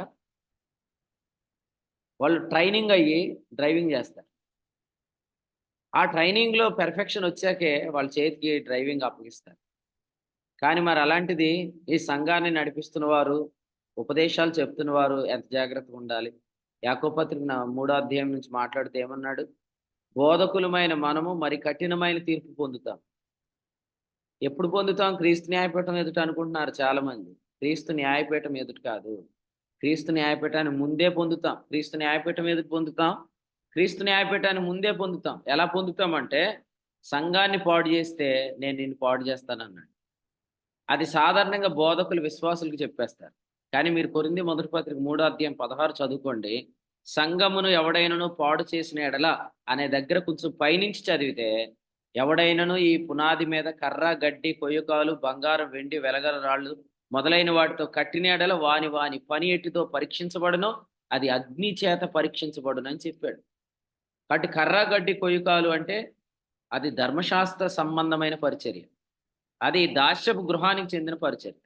వాళ్ళు ట్రైనింగ్ అయ్యి డ్రైవింగ్ చేస్తారు. ఆ ట్రైనింగ్లో పెర్ఫెక్షన్ వచ్చాకే వాళ్ళ చేతికి డ్రైవింగ్ అప్పగిస్తారు. కానీ మరి అలాంటిది ఈ సంఘాన్ని నడిపిస్తున్న వారు, ఉపదేశాలు చెప్తున్నవారు ఎంత జాగ్రత్తగా ఉండాలి. యాకోబు పత్రిక 3వ అధ్యాయం నుంచి మాట్లాడితే ఏమన్నాడు? బోధకులమైన మనము మరి కఠినమైన తీర్పు పొందుతాం. ఎప్పుడు పొందుతాం? క్రీస్తు న్యాయపీఠం ఎదుట అనుకుంటున్నారు చాలా మంది. క్రీస్తు న్యాయపీఠం ఎదుట కాదు, క్రీస్తు న్యాయపీఠాన్ని ముందే పొందుతాం. క్రీస్తు న్యాయపీఠం ఎదుట పొందుతాం, క్రీస్తు న్యాయపీఠాన్ని ముందే పొందుతాం. ఎలా పొందుతామంటే, సంఘాన్ని పాడు చేస్తే నేను నిన్ను పాడు చేస్తానన్నాడు. అది సాధారణంగా బోధకులు విశ్వాసులకు చెప్పేస్తారు. కానీ మీరు కొరింథీ మొదటి పత్రిక 3వ అధ్యాయం 16 చదువుకోండి. సంఘమును ఎవడైనను పాడు చేసిన ఎడల అనే దగ్గర కొంచెం పైనుంచి చదివితే, ఎవడైనను ఈ పునాది మీద కర్ర, గడ్డి, కొయ్యకాలు, బంగారం, వెండి, వెలగల రాళ్ళు మొదలైన వాటితో కట్టిన ఎడల వాని పని ఎట్టితో పరీక్షించబడును, అది అగ్ని చేత పరీక్షించబడును అని చెప్పాడు. కాబట్టి కర్ర, గడ్డి, కొయ్యకాలు అంటే అది ధర్మశాస్త్ర సంబంధమైన పరిచర్య, అది దాస్యపు గృహానికి చెందిన పరిచర్య.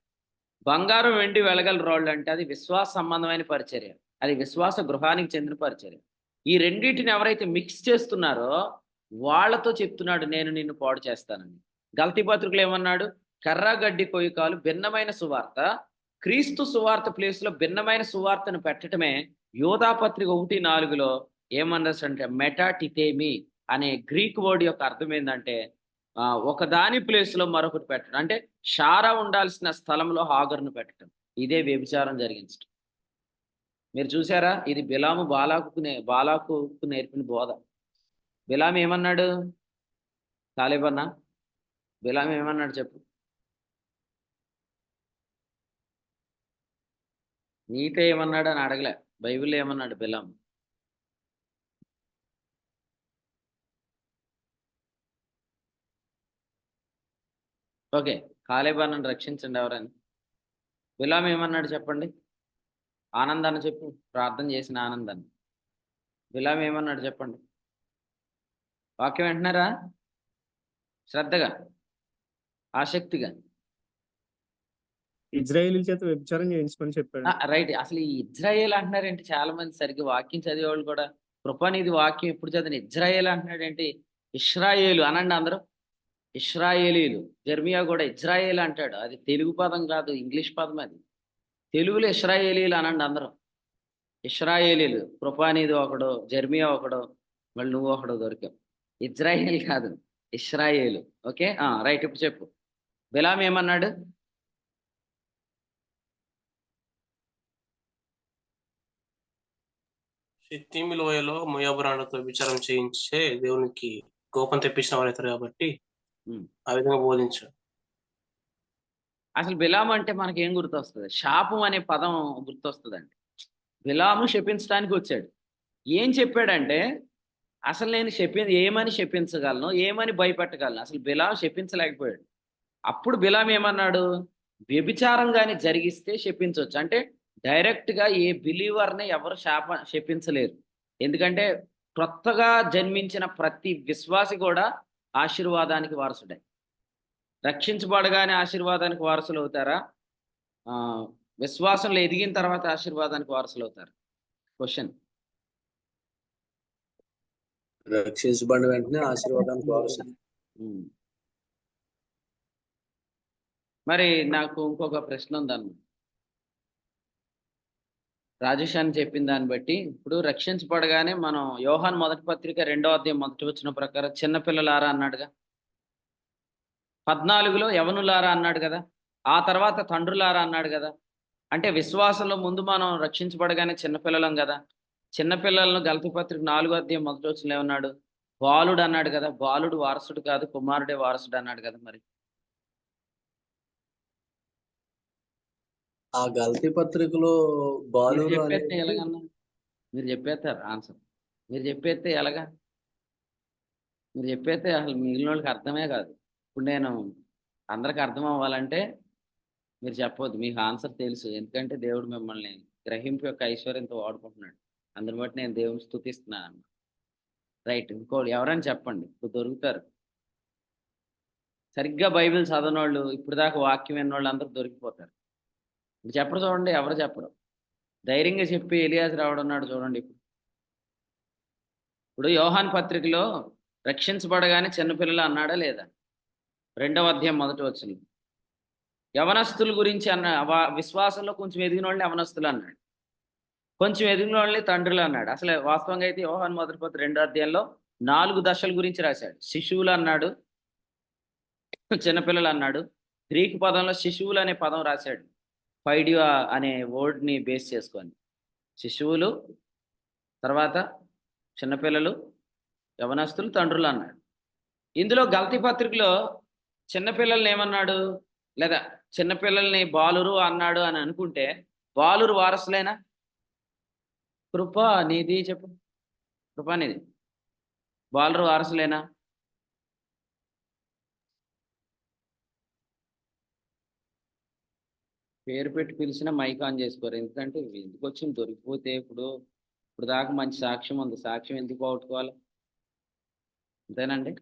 బంగారం, వెండి, వెలగల రాళ్ళు అంటే అది విశ్వాస సంబంధమైన పరిచర్య, అది విశ్వాస గృహానికి చెందిన పరిచర్య. ఈ రెండింటిని ఎవరైతే మిక్స్ చేస్తున్నారో వాళ్ళతో చెప్తున్నాడు, నేను నిన్ను పాడు చేస్తానని. గలతీ పత్రికలో ఏమన్నాడు? కర్ర, గడ్డి, కొయ్యకాలు భిన్నమైన సువార్త. క్రీస్తు సువార్త ప్లేస్లో భిన్నమైన సువార్తను పెట్టడమే యోధాపత్రిక 1:4 ఏమన్నదంటే మెటాటితేమి అనే గ్రీక్ వర్డ్ యొక్క అర్థం ఏంటంటే ఒక దాని ప్లేస్ లో మరొకటి పెట్టడం, అంటే షారా ఉండాల్సిన స్థలంలో హాగరును పెట్టడం. ఇదే వ్యభిచారం జరిగించడం. మీరు చూసారా, ఇది బాలాకు నేర్పిన బోధ. బిలాము ఏమన్నాడు? తాలిబన్నా, బిలాము ఏమన్నాడు చెప్పు? నీతో ఏమన్నాడు అని అడగలే, బైబిల్లో ఏమన్నాడు బిలాము? ఓకే, కాలేబాను రక్షించండి ఎవరని. బిలాము ఏమన్నాడు చెప్పండి? ఆనందాన్ని చెప్పు, ప్రార్థన చేసిన ఆనందాన్ని. బిలాము ఏమన్నాడు చెప్పండి? వాక్యం వింటున్నారా? శ్రద్ధగా, ఆసక్తిగా. ఇజ్రాయేలీల చేత వ్యభిచారం చేయించుకొని చెప్పాడు. రైట్. అసలు ఈ ఇజ్రాయేల్ అంటున్నారేంటి? చాలా మంది సరిగ్గా వాక్యం చదివేవాళ్ళు కూడా. కృపానిధి వాక్యం ఎప్పుడు చదివిన ఇజ్రాయేల్ అంటున్నాడేంటి? ఇశ్రాయేలు అనండి అందరూ. ఇశ్రాయేలీలు. జెర్మియా కూడా ఇజ్రాయేల్ అంటాడు. అది తెలుగు పదం కాదు, ఇంగ్లీష్ పదం అది. తెలుగులో ఇశ్రాయేలీలు అనండి అందరూ. ఇశ్రాయేలీలు. కృపానిధి ఒకడు, జెర్మియా ఒకడు, మళ్ళీ నువ్వు ఒకడు దొరికావు. ఇజ్రాయేల్ కాదు, ఇశ్రాయేలు. Okay, right. ఇప్పుడు చెప్పు, బిలాము ఏమన్నాడు? షిత్తీము లోయలో మోయాబు రాణితో విచారం చేయించే దేవునికి కోపం తెప్పించిన వారు అవుతారు కాబట్టి ఆ విధంగా బోధించారు. అసలు బిలాము అంటే మనకి ఏం గుర్తొస్తుంది? శాపం అనే పదం గుర్తొస్తుందండి. బిలాము శపించడానికి వచ్చాడు. ఏం చెప్పాడంటే, అసలు నేను ఏమని శపించగలను, ఏమని భయపెట్టగలను? అసలు బిలాము శపించలేకపోయాడు. అప్పుడు బిలాము ఏమన్నాడు? వ్యభిచారం కానీ జరిగిస్తే శపించవచ్చు. అంటే డైరెక్ట్ గా ఏ బిలీవర్ని ఎవరు శపించలేరు. ఎందుకంటే కొత్తగా జన్మించిన ప్రతి విశ్వాసి కూడా ఆశీర్వాదానికి వారసుడే. రక్షించబడగానే ఆశీర్వాదానికి వారసులు అవుతారా? విశ్వాసంలో ఎదిగిన తర్వాత ఆశీర్వాదానికి వారసులు అవుతారు? క్వశ్చన్. రక్షించబడిన వెంటనే ఆశీర్వాదానికి వారసులు. మరి నాకు ఇంకొక ప్రశ్న ఉందన్న. రాజేష్ అని చెప్పిన దాన్ని బట్టి, ఇప్పుడు రక్షించబడగానే మనం యోహాను 1:2 ప్రకారం చిన్నపిల్లలారా అన్నాడుగా. 14లో యవనులారా అన్నాడు కదా. ఆ తర్వాత తండ్రులారా అన్నాడు కదా. అంటే విశ్వాసంలో ముందు మనం రక్షించబడగానే చిన్నపిల్లలం కదా. చిన్నపిల్లలను గలతీపత్రిక 4:1 ఏమన్నాడు? బాలుడు అన్నాడు కదా. బాలుడు వారసుడు కాదు, కుమారుడే వారసుడు అన్నాడు కదా. మరి ఆ గలతీ పత్రికలో బాలు చెప్పేస్తే ఎలాగన్నా? మీరు చెప్పేస్తారు ఆన్సర్. మీరు చెప్పేస్తే ఎలాగా? మీరు చెప్పేస్తే అసలు మిగిలిన వాళ్ళకి అర్థమే కాదు. ఇప్పుడు నేను అందరికి అర్థం అవ్వాలంటే మీరు చెప్పవద్దు, మీకు ఆన్సర్ తెలుసు. ఎందుకంటే దేవుడు మిమ్మల్ని గ్రహింపు యొక్క ఐశ్వర్యంతో వాడుకుంటున్నాడు. అందుని బట్టి నేను దేవుని స్తుతిస్తున్నాను. రైట్. ఇంకోటి ఎవరైనా చెప్పండి, ఇప్పుడు దొరుకుతారు. సరిగ్గా బైబిల్ చదవనోళ్ళు, ఇప్పుడు దాకా వాక్యం విన్నోళ్ళు అందరూ దొరికిపోతారు. ఇప్పుడు చెప్పరు చూడండి, ఎవరు చెప్పరు. ధైర్యంగా చెప్పి ఎలియాజు రావడన్నాడు చూడండి. ఇప్పుడు యోహాను పత్రికలో రక్షించబడగానే చిన్నపిల్లలు అన్నాడా లేదా? 2:1 యవనస్తుల గురించి విశ్వాసంలో కొంచెం ఎదిగిన వాళ్ళని యవనస్తులు అన్నాడు, కొంచెం ఎదిగిన వాళ్ళని తండ్రులు అన్నాడు. అసలు వాస్తవంగా అయితే యోహాను 2 4 దశల గురించి రాశాడు. శిశువులు అన్నాడు, చిన్నపిల్లలు అన్నాడు. గ్రీకు పదంలో శిశువులు అనే పదం రాశాడు, ఫైడియా అనే వర్డ్ని బేస్ చేసుకొని. శిశువులు, తర్వాత చిన్నపిల్లలు, యవనస్తులు, తండ్రులు అన్నాడు. ఇందులో గలతీ పత్రికలో చిన్నపిల్లల్ని ఏమన్నాడు? లేదా చిన్నపిల్లల్ని బాలురు అన్నాడు అని అనుకుంటే, బాలురు వారసులేనా? కృపానిధి చెప్పు, కృపానిధి బాలురు వారసులేనా? పేరు పెట్టి పిలిచినా మైక్ ఆన్ చేసుకోరు. ఎందుకంటే ఎందుకు వచ్చింది దొరికిపోతే. ఇప్పుడు దాకా మంచి సాక్ష్యం ఉంది, సాక్ష్యం ఎందుకు పోగొట్టుకోవాలి? అంతేనండి.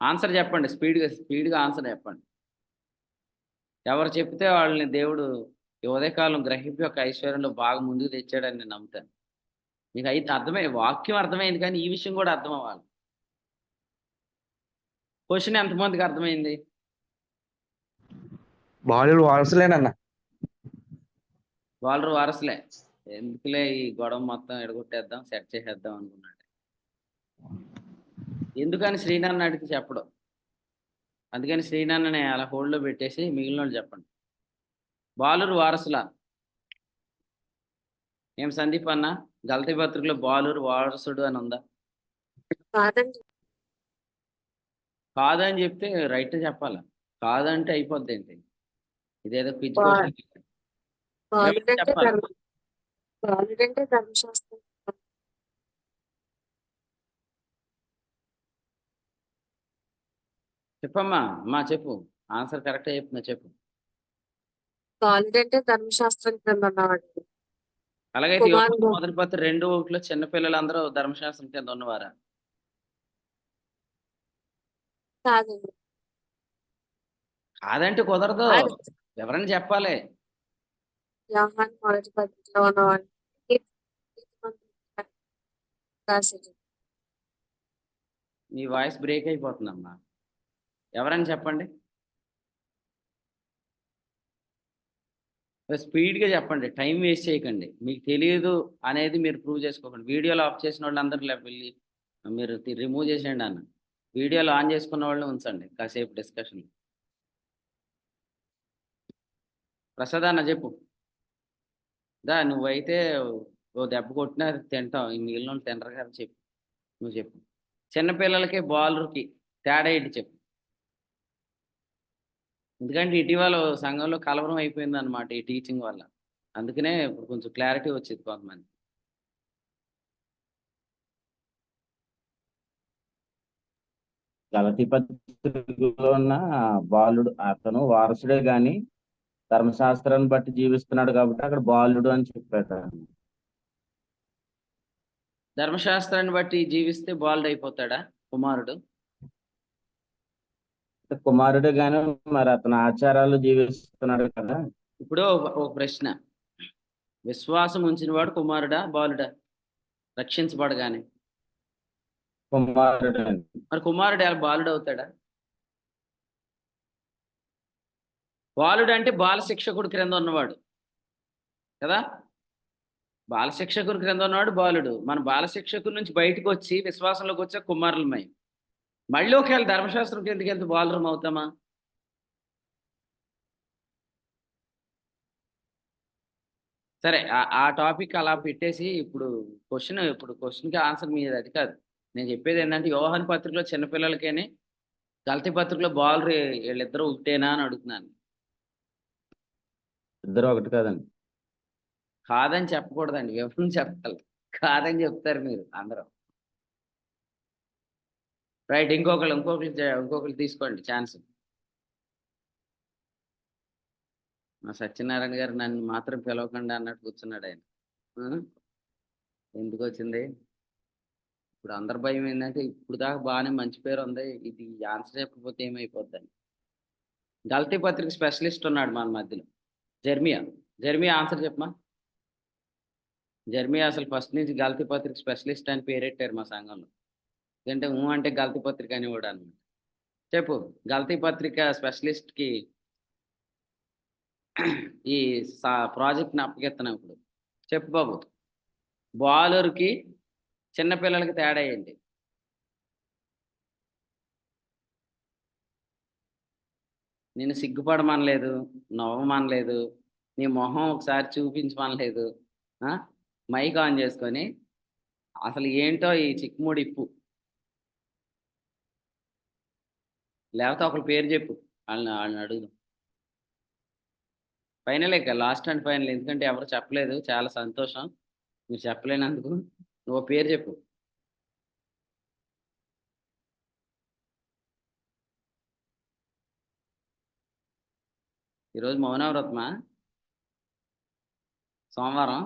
ఆన్సర్ చెప్పండి, స్పీడ్గా ఆన్సర్ చెప్పండి. ఎవరు చెప్తే వాళ్ళని దేవుడు ఈ ఉదయకాలం గ్రహింపు యొక్క ఐశ్వర్యంలో బాగా ముందుకు తెచ్చాడని నేను నమ్ముతాను. మీకు అయితే వాక్యం అర్థమైంది, కానీ ఈ విషయం కూడా అర్థం అవ్వాలి. క్వశ్చన్ ఎంతమందికి అర్థమైంది? బాలుడు వారసులేనన్నా. వాళ్ళు వారసులే. ఎందుకులే ఈ గొడవ మొత్తం ఎడగొట్టేద్దాం, సెట్ చేసేద్దాం అనుకున్నాడు. ఎందుకని శ్రీనాన్న అడిగితే చెప్పడు. అందుకని శ్రీనాన్నని అలా హోల్డ్లో పెట్టేసి మిగిలిన వాళ్ళు చెప్పండి. బాలురు వారసుల. ఏం సందీప్ అన్న, గలతీ పత్రికలో బాలురు వారసుడు అని ఉందా? కాదండి. కాదని చెప్తే రైట్ చెప్పాలా. కాదంటే అయిపోద్ది ఏంటి? ఇదేదో పిచ్చి బా- క్వశ్చన్. బాలుడంటే చెప్పాలి. బాలుడంటే ధర్మశాస్త్రం. చెప్పమ్మా, అమ్మా చెప్పు. ఆన్సర్ కరెక్టే చెప్తున్నా, చెప్పు. బాలుడంటే ధర్మశాస్త్రం కింద ఉన్నవాడు. అలాగైతే కుమారుడు. యోహాను మొదటి పత్రిక 2:1 చిన్నపిల్లలందరూ ధర్మశాస్త్రం కింద ఉన్నవారా? కాదండి. కాదంటే కుదరదు. అది ఎవరైనా చెప్పాలి. యోహాను మొదటి పత్రికలో ఉన్నవాడు. రాశాడు. మీ వాయిస్ బ్రేక్ అయిపోతుందమ్మా. ఎవరైనా చెప్పండి. స్పీడ్గా చెప్పండి, టైం వేస్ట్ చేయకండి. మీకు తెలియదు అనేది మీరు ప్రూవ్ చేసుకోకండి. వీడియోలో ఆఫ్ చేసిన వాళ్ళందరూ వెళ్ళి మీరు రిమూవ్ చేసేయండి అన్న. వీడియోలో ఆన్ చేసుకున్న వాళ్ళని ఉంచండి కాసేపు డిస్కషన్. ప్రసాద్ అన్న చెప్పు. దా నువ్వైతే ఓ దెబ్బ కొట్టినా తింటావు, ఈ మిగిలిన వాళ్ళు తినరు కదా. చెప్పు, నువ్వు చెప్పు. చిన్నపిల్లలకి బాలుకి తేడా ఏంటి చెప్పు. ఎందుకంటే ఇటీవల సంఘంలో కలవరం అయిపోయింది అనమాట ఈ టీచింగ్ వల్ల. అందుకనే ఇప్పుడు కొంచెం క్లారిటీ వచ్చింది కొంతమంది. గలతీ పత్రికలో ఉన్న బాలుడు అతను వారసుడే గాని ధర్మశాస్త్రాన్ని బట్టి జీవిస్తున్నాడు కాబట్టి అక్కడ బాలుడు అని చెప్పాడు. ధర్మశాస్త్రాన్ని బట్టి జీవిస్తే బాలుడు అయిపోతాడా కుమారుడు? కుమారుడే గాని మరి అతను ఆచారాలు జీవిస్తున్నాడు కదా. ఇప్పుడు ఒక ప్రశ్న, విశ్వాసం ఉంచిన వాడు కుమారుడా బాలుడా రక్షించబడగానే? కుమారుడు అని. మరి కుమారుడు ఎలా బాలుడు అవుతాడా? బాలుడు అంటే బాలశిక్షకుడు క్రింద ఉన్నవాడు కదా. బాలశిక్షకుడు క్రింద ఉన్నవాడు బాలుడు. మన బాలశిక్షకుడి నుంచి బయటకు వచ్చి విశ్వాసంలోకి వచ్చే కుమారులమై మళ్ళీ ఒకవేళ ధర్మశాస్త్రం కిందకి వెళ్తే బాలురం అవుతామా? సరే, ఆ టాపిక్ అలా పెట్టేసి ఇప్పుడు క్వశ్చన్కి ఆన్సర్ మీది అది కాదు. నేను చెప్పేది ఏంటంటే యోహాను పత్రికలో చిన్నపిల్లలకేనే, గలతీ పత్రికలో బాలురు వీళ్ళిద్దరూ ఒకటేనా అని అడుగుతున్నాను. ఇద్దరు ఒకటి కాదండి. కాదని చెప్పకూడదండి, వివరణ చెప్పాలి. కాదని చెప్తారు మీరు అందరూ. రైట్, ఇంకొకరు తీసుకోండి ఛాన్స్. మా సత్యనారాయణ గారు నన్ను మాత్రం పిలవకుండా అన్నట్టు కూర్చున్నాడు ఆయన. ఎందుకు వచ్చింది ఇప్పుడు? అందరి భయం ఏంటంటే ఇప్పుడు దాకా బాగానే మంచి పేరు ఉంది, ఇది ఆన్సర్ చెప్పకపోతే ఏమైపోద్దని. గలతీ పత్రిక స్పెషలిస్ట్ ఉన్నాడు మన మధ్యలో, జర్మియా ఆన్సర్ చెప్పమా. జర్మియా అసలు ఫస్ట్ నుంచి గలతీ పత్రిక స్పెషలిస్ట్ అని పేరెట్టారు మా సంఘంలో. ఎందుకంటే అంటే గలతీ పత్రిక అనేవాడు అనమాట. చెప్పు, గలతీ పత్రిక స్పెషలిస్ట్కి ఈ ప్రాజెక్ట్ని అప్పగిస్తున్నాం ఇప్పుడు. చెప్పు బాబు, బాలురికి చిన్నపిల్లలకి తేడా ఏంటి? నేను సిగ్గుపడమనలేదు, నవ్వమనలేదు, నీ మొహం ఒకసారి చూపించమనలేదు. మైక్ ఆన్ చేసుకొని అసలు ఏంటో ఈ చిక్కుముడి ఇప్పు, లేకపోతే ఒకరి పేరు చెప్పు, వాళ్ళని అడుగుదాం. ఫైనల్ ఇక లాస్ట్ అండ్ ఫైనల్, ఎందుకంటే ఎవరు చెప్పలేదు. చాలా సంతోషం మీరు చెప్పలేనందుకు. నువ్వు పేరు చెప్పు. ఈరోజు మౌనవ్రతమా? సోమవారం.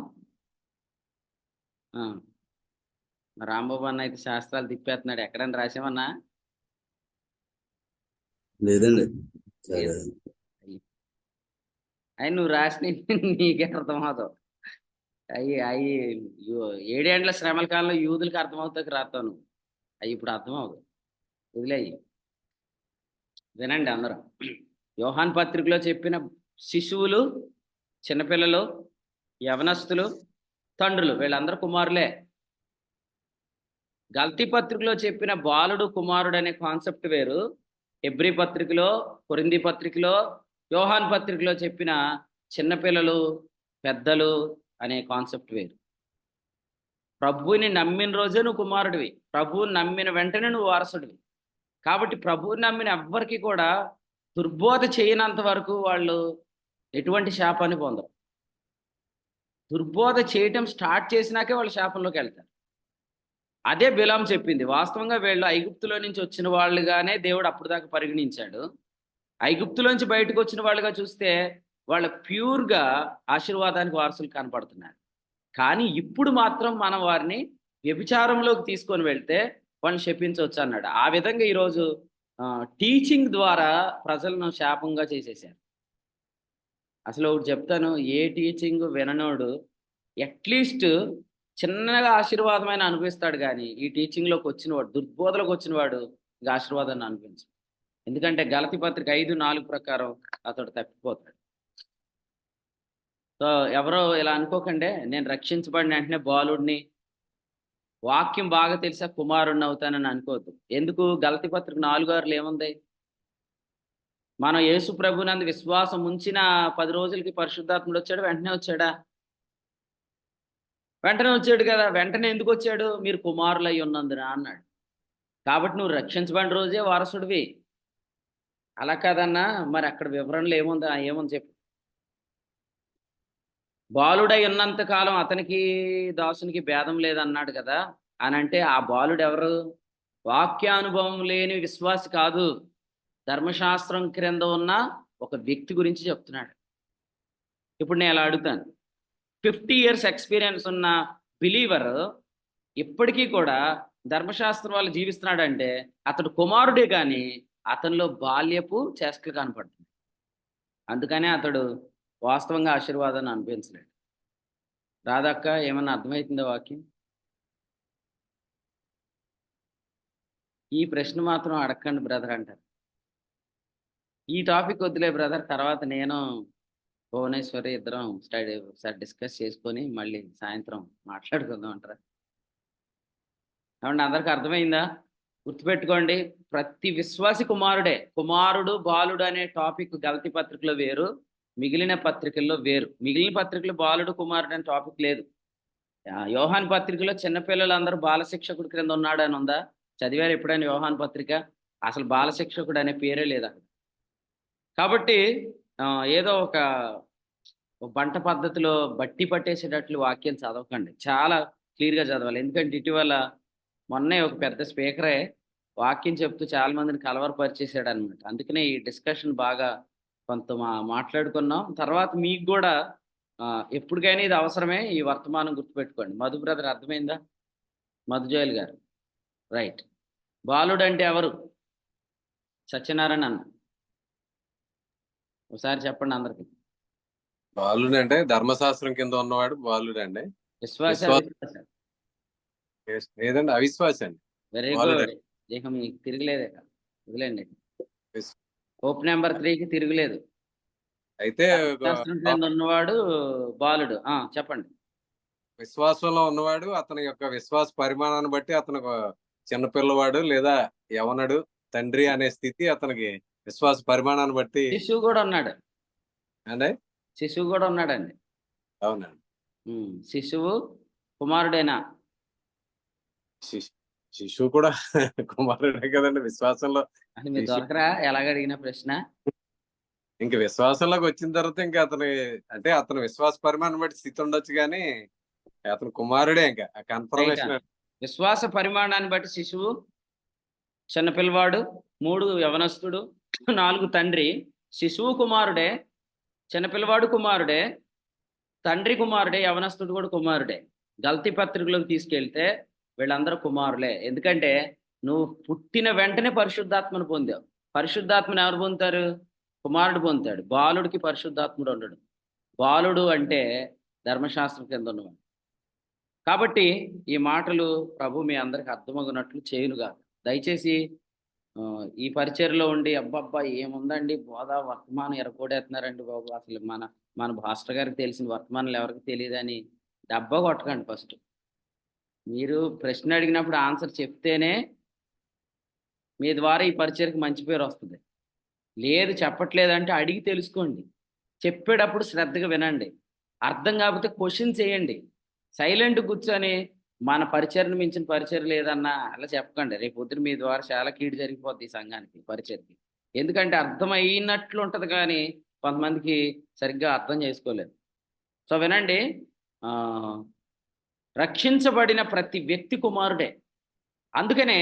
రాంబాబు అన్న అయితే శాస్త్రాలు తిప్పేస్తున్నాడు. ఎక్కడైనా రాసామన్నా? లేదండి. అవి నువ్వు రాసిన నీకే అర్థమవుతావు. అవి 7 ఏండ్ల శ్రమల కాలంలో యూదులకు అర్థమవుతాకి రాస్తావు నువ్వు. అవి ఇప్పుడు అర్థమవుతావు, వదిలేయి. వినండి అందరూ. యోహాను పత్రికలో చెప్పిన శిశువులు, చిన్నపిల్లలు యవనస్తులు, తండ్రులు, వీళ్ళందరూ కుమారులే. గల్తీ పత్రికలో చెప్పిన బాలుడు కుమారుడు అనే కాన్సెప్ట్ వేరు, హెబ్రీ పత్రికలో, కొరింథీ పత్రికలో, యోహాన్ పత్రికలో చెప్పిన చిన్నపిల్లలు, పెద్దలు అనే కాన్సెప్ట్ వేరు. ప్రభువుని నమ్మిన రోజే నువ్వు కుమారుడివి, ప్రభువుని నమ్మిన వెంటనే నువ్వు వారసుడివి. కాబట్టి ప్రభువుని నమ్మిన ఎవ్వరికి కూడా దుర్బోధ చేయనంత వరకు వాళ్ళు ఎటువంటి శాపాన్ని పొందరు. దుర్బోధ చేయటం స్టార్ట్ చేసినాకే వాళ్ళు శాపంలోకి వెళ్తారు. అదే బిలాం చెప్పింది. వాస్తవంగా వీళ్ళు ఐగుప్తులో నుంచి వచ్చిన వాళ్ళుగానే దేవుడు అప్పుడు దాకా పరిగణించాడు. ఐగుప్తులోంచి బయటకు వచ్చిన వాళ్ళుగా చూస్తే వాళ్ళ ప్యూర్గా ఆశీర్వాదానికి వారసులు కనపడుతున్నారు. కానీ ఇప్పుడు మాత్రం మనం వారిని వ్యభిచారంలోకి తీసుకొని వెళ్తే వాళ్ళని శపించవచ్చు అన్నాడు. ఆ విధంగా ఈరోజు టీచింగ్ ద్వారా ప్రజలను శాపంగా చేసేసారు. అసలు ఒకటి చెప్తాను, ఏ టీచింగ్ విననోడు అట్లీస్ట్ చిన్నగా ఆశీర్వాదమైన అనిపిస్తాడు, కానీ ఈ టీచింగ్లోకి వచ్చినవాడు, దుర్బోధలోకి వచ్చినవాడు ఇంకా ఆశీర్వాదాన్ని అనిపించు. ఎందుకంటే గలతీ పత్రిక 5:4 ప్రకారం అతడు తప్పిపోతాడు. సో ఎవరో ఇలా అనుకోకండి, నేను రక్షించబడిన వెంటనే బాలుడిని, వాక్యం బాగా తెలిసా కుమారుడిని అవుతానని అనుకోవద్దు. ఎందుకు? గలతీ పత్రిక 4:6 ఏముంది? మనం యేసు ప్రభునందు విశ్వాసం ఉంచిన 10 రోజులకి పరిశుద్ధాత్ముడు వచ్చాడు, వెంటనే వచ్చాడా? వెంటనే వచ్చాడు కదా. వెంటనే ఎందుకు వచ్చాడు? మీరు కుమారులు అయి ఉన్నందున అన్నాడు. కాబట్టి నువ్వు రక్షించబడిన రోజే వారసుడివి. అలా కాదన్నా, మరి అక్కడ వివరణలు ఏముంది? ఏముంది చెప్పు. బాలుడై ఉన్నంత కాలం అతనికి దాసునికి భేదం లేదన్నాడు కదా అని అంటే, ఆ బాలుడు ఎవరు? వాక్యానుభవం లేని విశ్వాసి కాదు, ధర్మశాస్త్రం క్రింద ఉన్న ఒక వ్యక్తి గురించి చెప్తున్నాడు. ఇప్పుడు నేను అలా అడుగుతాను, 50 years ఎక్స్పీరియన్స్ ఉన్న బిలీవర్ ఇప్పటికీ కూడా ధర్మశాస్త్రం వాళ్ళు జీవిస్తున్నాడంటే అతడు కుమారుడే, కానీ అతనిలో బాల్యపు చేష్టలు కనపడుతుంది. అందుకనే అతడు వాస్తవంగా ఆశీర్వాదాన్ని అనిపించలేడు. రాధక్క, ఏమన్నా అర్థమవుతుందా వాక్యం? ఈ ప్రశ్న మాత్రం అడగండి బ్రదర్ అంటారు. ఈ టాపిక్ వద్దులే బ్రదర్, తర్వాత నేను భువనేశ్వరి ఇద్దరం స్టడీ ఒకసారి డిస్కస్ చేసుకొని మళ్ళీ సాయంత్రం మాట్లాడుకుందాం అంటారా? ఏమంటే అందరికి అర్థమైందా? గుర్తుపెట్టుకోండి, ప్రతి విశ్వాసి కుమారుడే. కుమారుడు, బాలుడు అనే టాపిక్ గలతీ పత్రికలో వేరు, మిగిలిన పత్రికల్లో వేరు. మిగిలిన పత్రికలో బాలుడు, కుమారుడు అనే టాపిక్ లేదు. యోహాన్ పత్రికలో చిన్నపిల్లలందరూ బాలశిక్షకుడి క్రింద ఉన్నాడు అని ఉందా? చదివారు ఎప్పుడైనా యోహాన్ పత్రిక? అసలు బాలశిక్షకుడు అనే పేరే లేదు అక్కడ. కాబట్టి ఏదో ఒక బంట పద్ధతిలో బట్టి పట్టేసేటట్లు వాక్యం చదవకండి, చాలా క్లియర్గా చదవాలి. ఎందుకంటే ఇటీవల మొన్నే ఒక పెద్ద స్పీకరే వాక్యం చెప్తూ చాలా మందిని కలవరపరిచేసాడు అనమాట. అందుకనే ఈ డిస్కషన్ బాగా కొంత మాట్లాడుకున్నాం. తర్వాత మీకు కూడా ఎప్పటికైనా ఇది అవసరమే, ఈ వర్తమానం గుర్తుపెట్టుకోండి. మధు బ్రదర్ అర్థమైందా? మధుజోయల్ గారు, రైట్. బాలుడు అంటే ఎవరు? సత్యనారాయణ అన్న ఒకసారి చెప్పండి అందరికి. బాలుడు అంటే ధర్మశాస్త్రం కింద ఉన్నవాడు బాలుడు అండి. లేదండి, అవిశ్వాసి అండి. Very good. ఇక మీకు తిరగలేదే, వదిలేండి. హోప్ నెంబర్ 3కి తిరగలేదు. అయితే శాస్త్రం కింద ఉన్నవాడు బాలుడు. చెప్పండి. విశ్వాసంలో ఉన్నవాడు, అతని యొక్క విశ్వాస పరిమాణాన్ని బట్టి అతను చిన్నపిల్లవాడు లేదా యవనుడు, తండ్రి అనే స్థితి అతనికి విశ్వాస పరిమాణాన్ని బట్టి. శిశువు కూడా ఉన్నాడు అండి. శిశువు కూడా ఉన్నాడండి. అవునండి. శిశువు కుమారుడేనా? శిశువు కూడా కుమారుడే కదండి విశ్వాసంలో. అది మీరు దొరకరా ఎలాగ అడిగిన ప్రశ్న? ఇంక విశ్వాసంలోకి వచ్చిన తర్వాత ఇంకా అతను విశ్వాస పరిమాణం బట్టి స్థితి ఉండొచ్చు, కానీ అతను కుమారుడే. ఇంకా కన్ఫర్మేషన్. విశ్వాస పరిమాణాన్ని బట్టి శిశువు, చిన్నపిల్లవాడు, 3 యవనస్తుడు, 4 తండ్రి. శిశువు కుమారుడే, చిన్నపిల్లవాడు కుమారుడే, తండ్రి కుమారుడే, యవనస్తుడు కూడా కుమారుడే. గలతీ పత్రికలోకి తీసుకెళ్తే వీళ్ళందరూ కుమారులే. ఎందుకంటే నువ్వు పుట్టిన వెంటనే పరిశుద్ధాత్మను పొందావు. పరిశుద్ధాత్మను ఎవరు పొందుతారు? కుమారుడు పొందుతాడు. బాలుడికి పరిశుద్ధాత్ముడు ఉండడు. బాలుడు అంటే ధర్మశాస్త్రం కింద ఉన్నవాడు. కాబట్టి ఈ మాటలు ప్రభు మీ అందరికి అర్థమగునట్లు చేయునుగా. దయచేసి ఈ పరిచర్లో ఉండి అబ్బబ్బా ఏముందండి బోధ వర్తమానం ఎరగొడేస్తున్నారండి బాబు, అసలు మన భాస్టర్ గారికి తెలిసిన వర్తమానాలు ఎవరికి తెలియదని డబ్బా కొట్టకండి. ఫస్ట్ మీరు ప్రశ్న అడిగినప్పుడు ఆన్సర్ చెప్తేనే మీ ద్వారా ఈ పరిచర్కి మంచి పేరు వస్తుంది. లేదు చెప్పట్లేదంటే అడిగి తెలుసుకోండి. చెప్పేటప్పుడు శ్రద్ధగా వినండి. అర్థం కాకపోతే క్వశ్చన్ చేయండి. సైలెంట్ కూర్చొని మన పరిచర్ని మించిన పరిచర్ లేదన్నా అలా చెప్పకండి. రేపు పొద్దున మీ ద్వారా చాలా కీడు జరిగిపోద్ది ఈ సంఘానికి, పరిచర్కి. ఎందుకంటే అర్థం అయినట్లు ఉంటుంది కానీ కొంతమందికి సరిగ్గా అర్థం చేసుకోలేదు. సో వినండి, రక్షించబడిన ప్రతి వ్యక్తి కుమారుడే. అందుకనే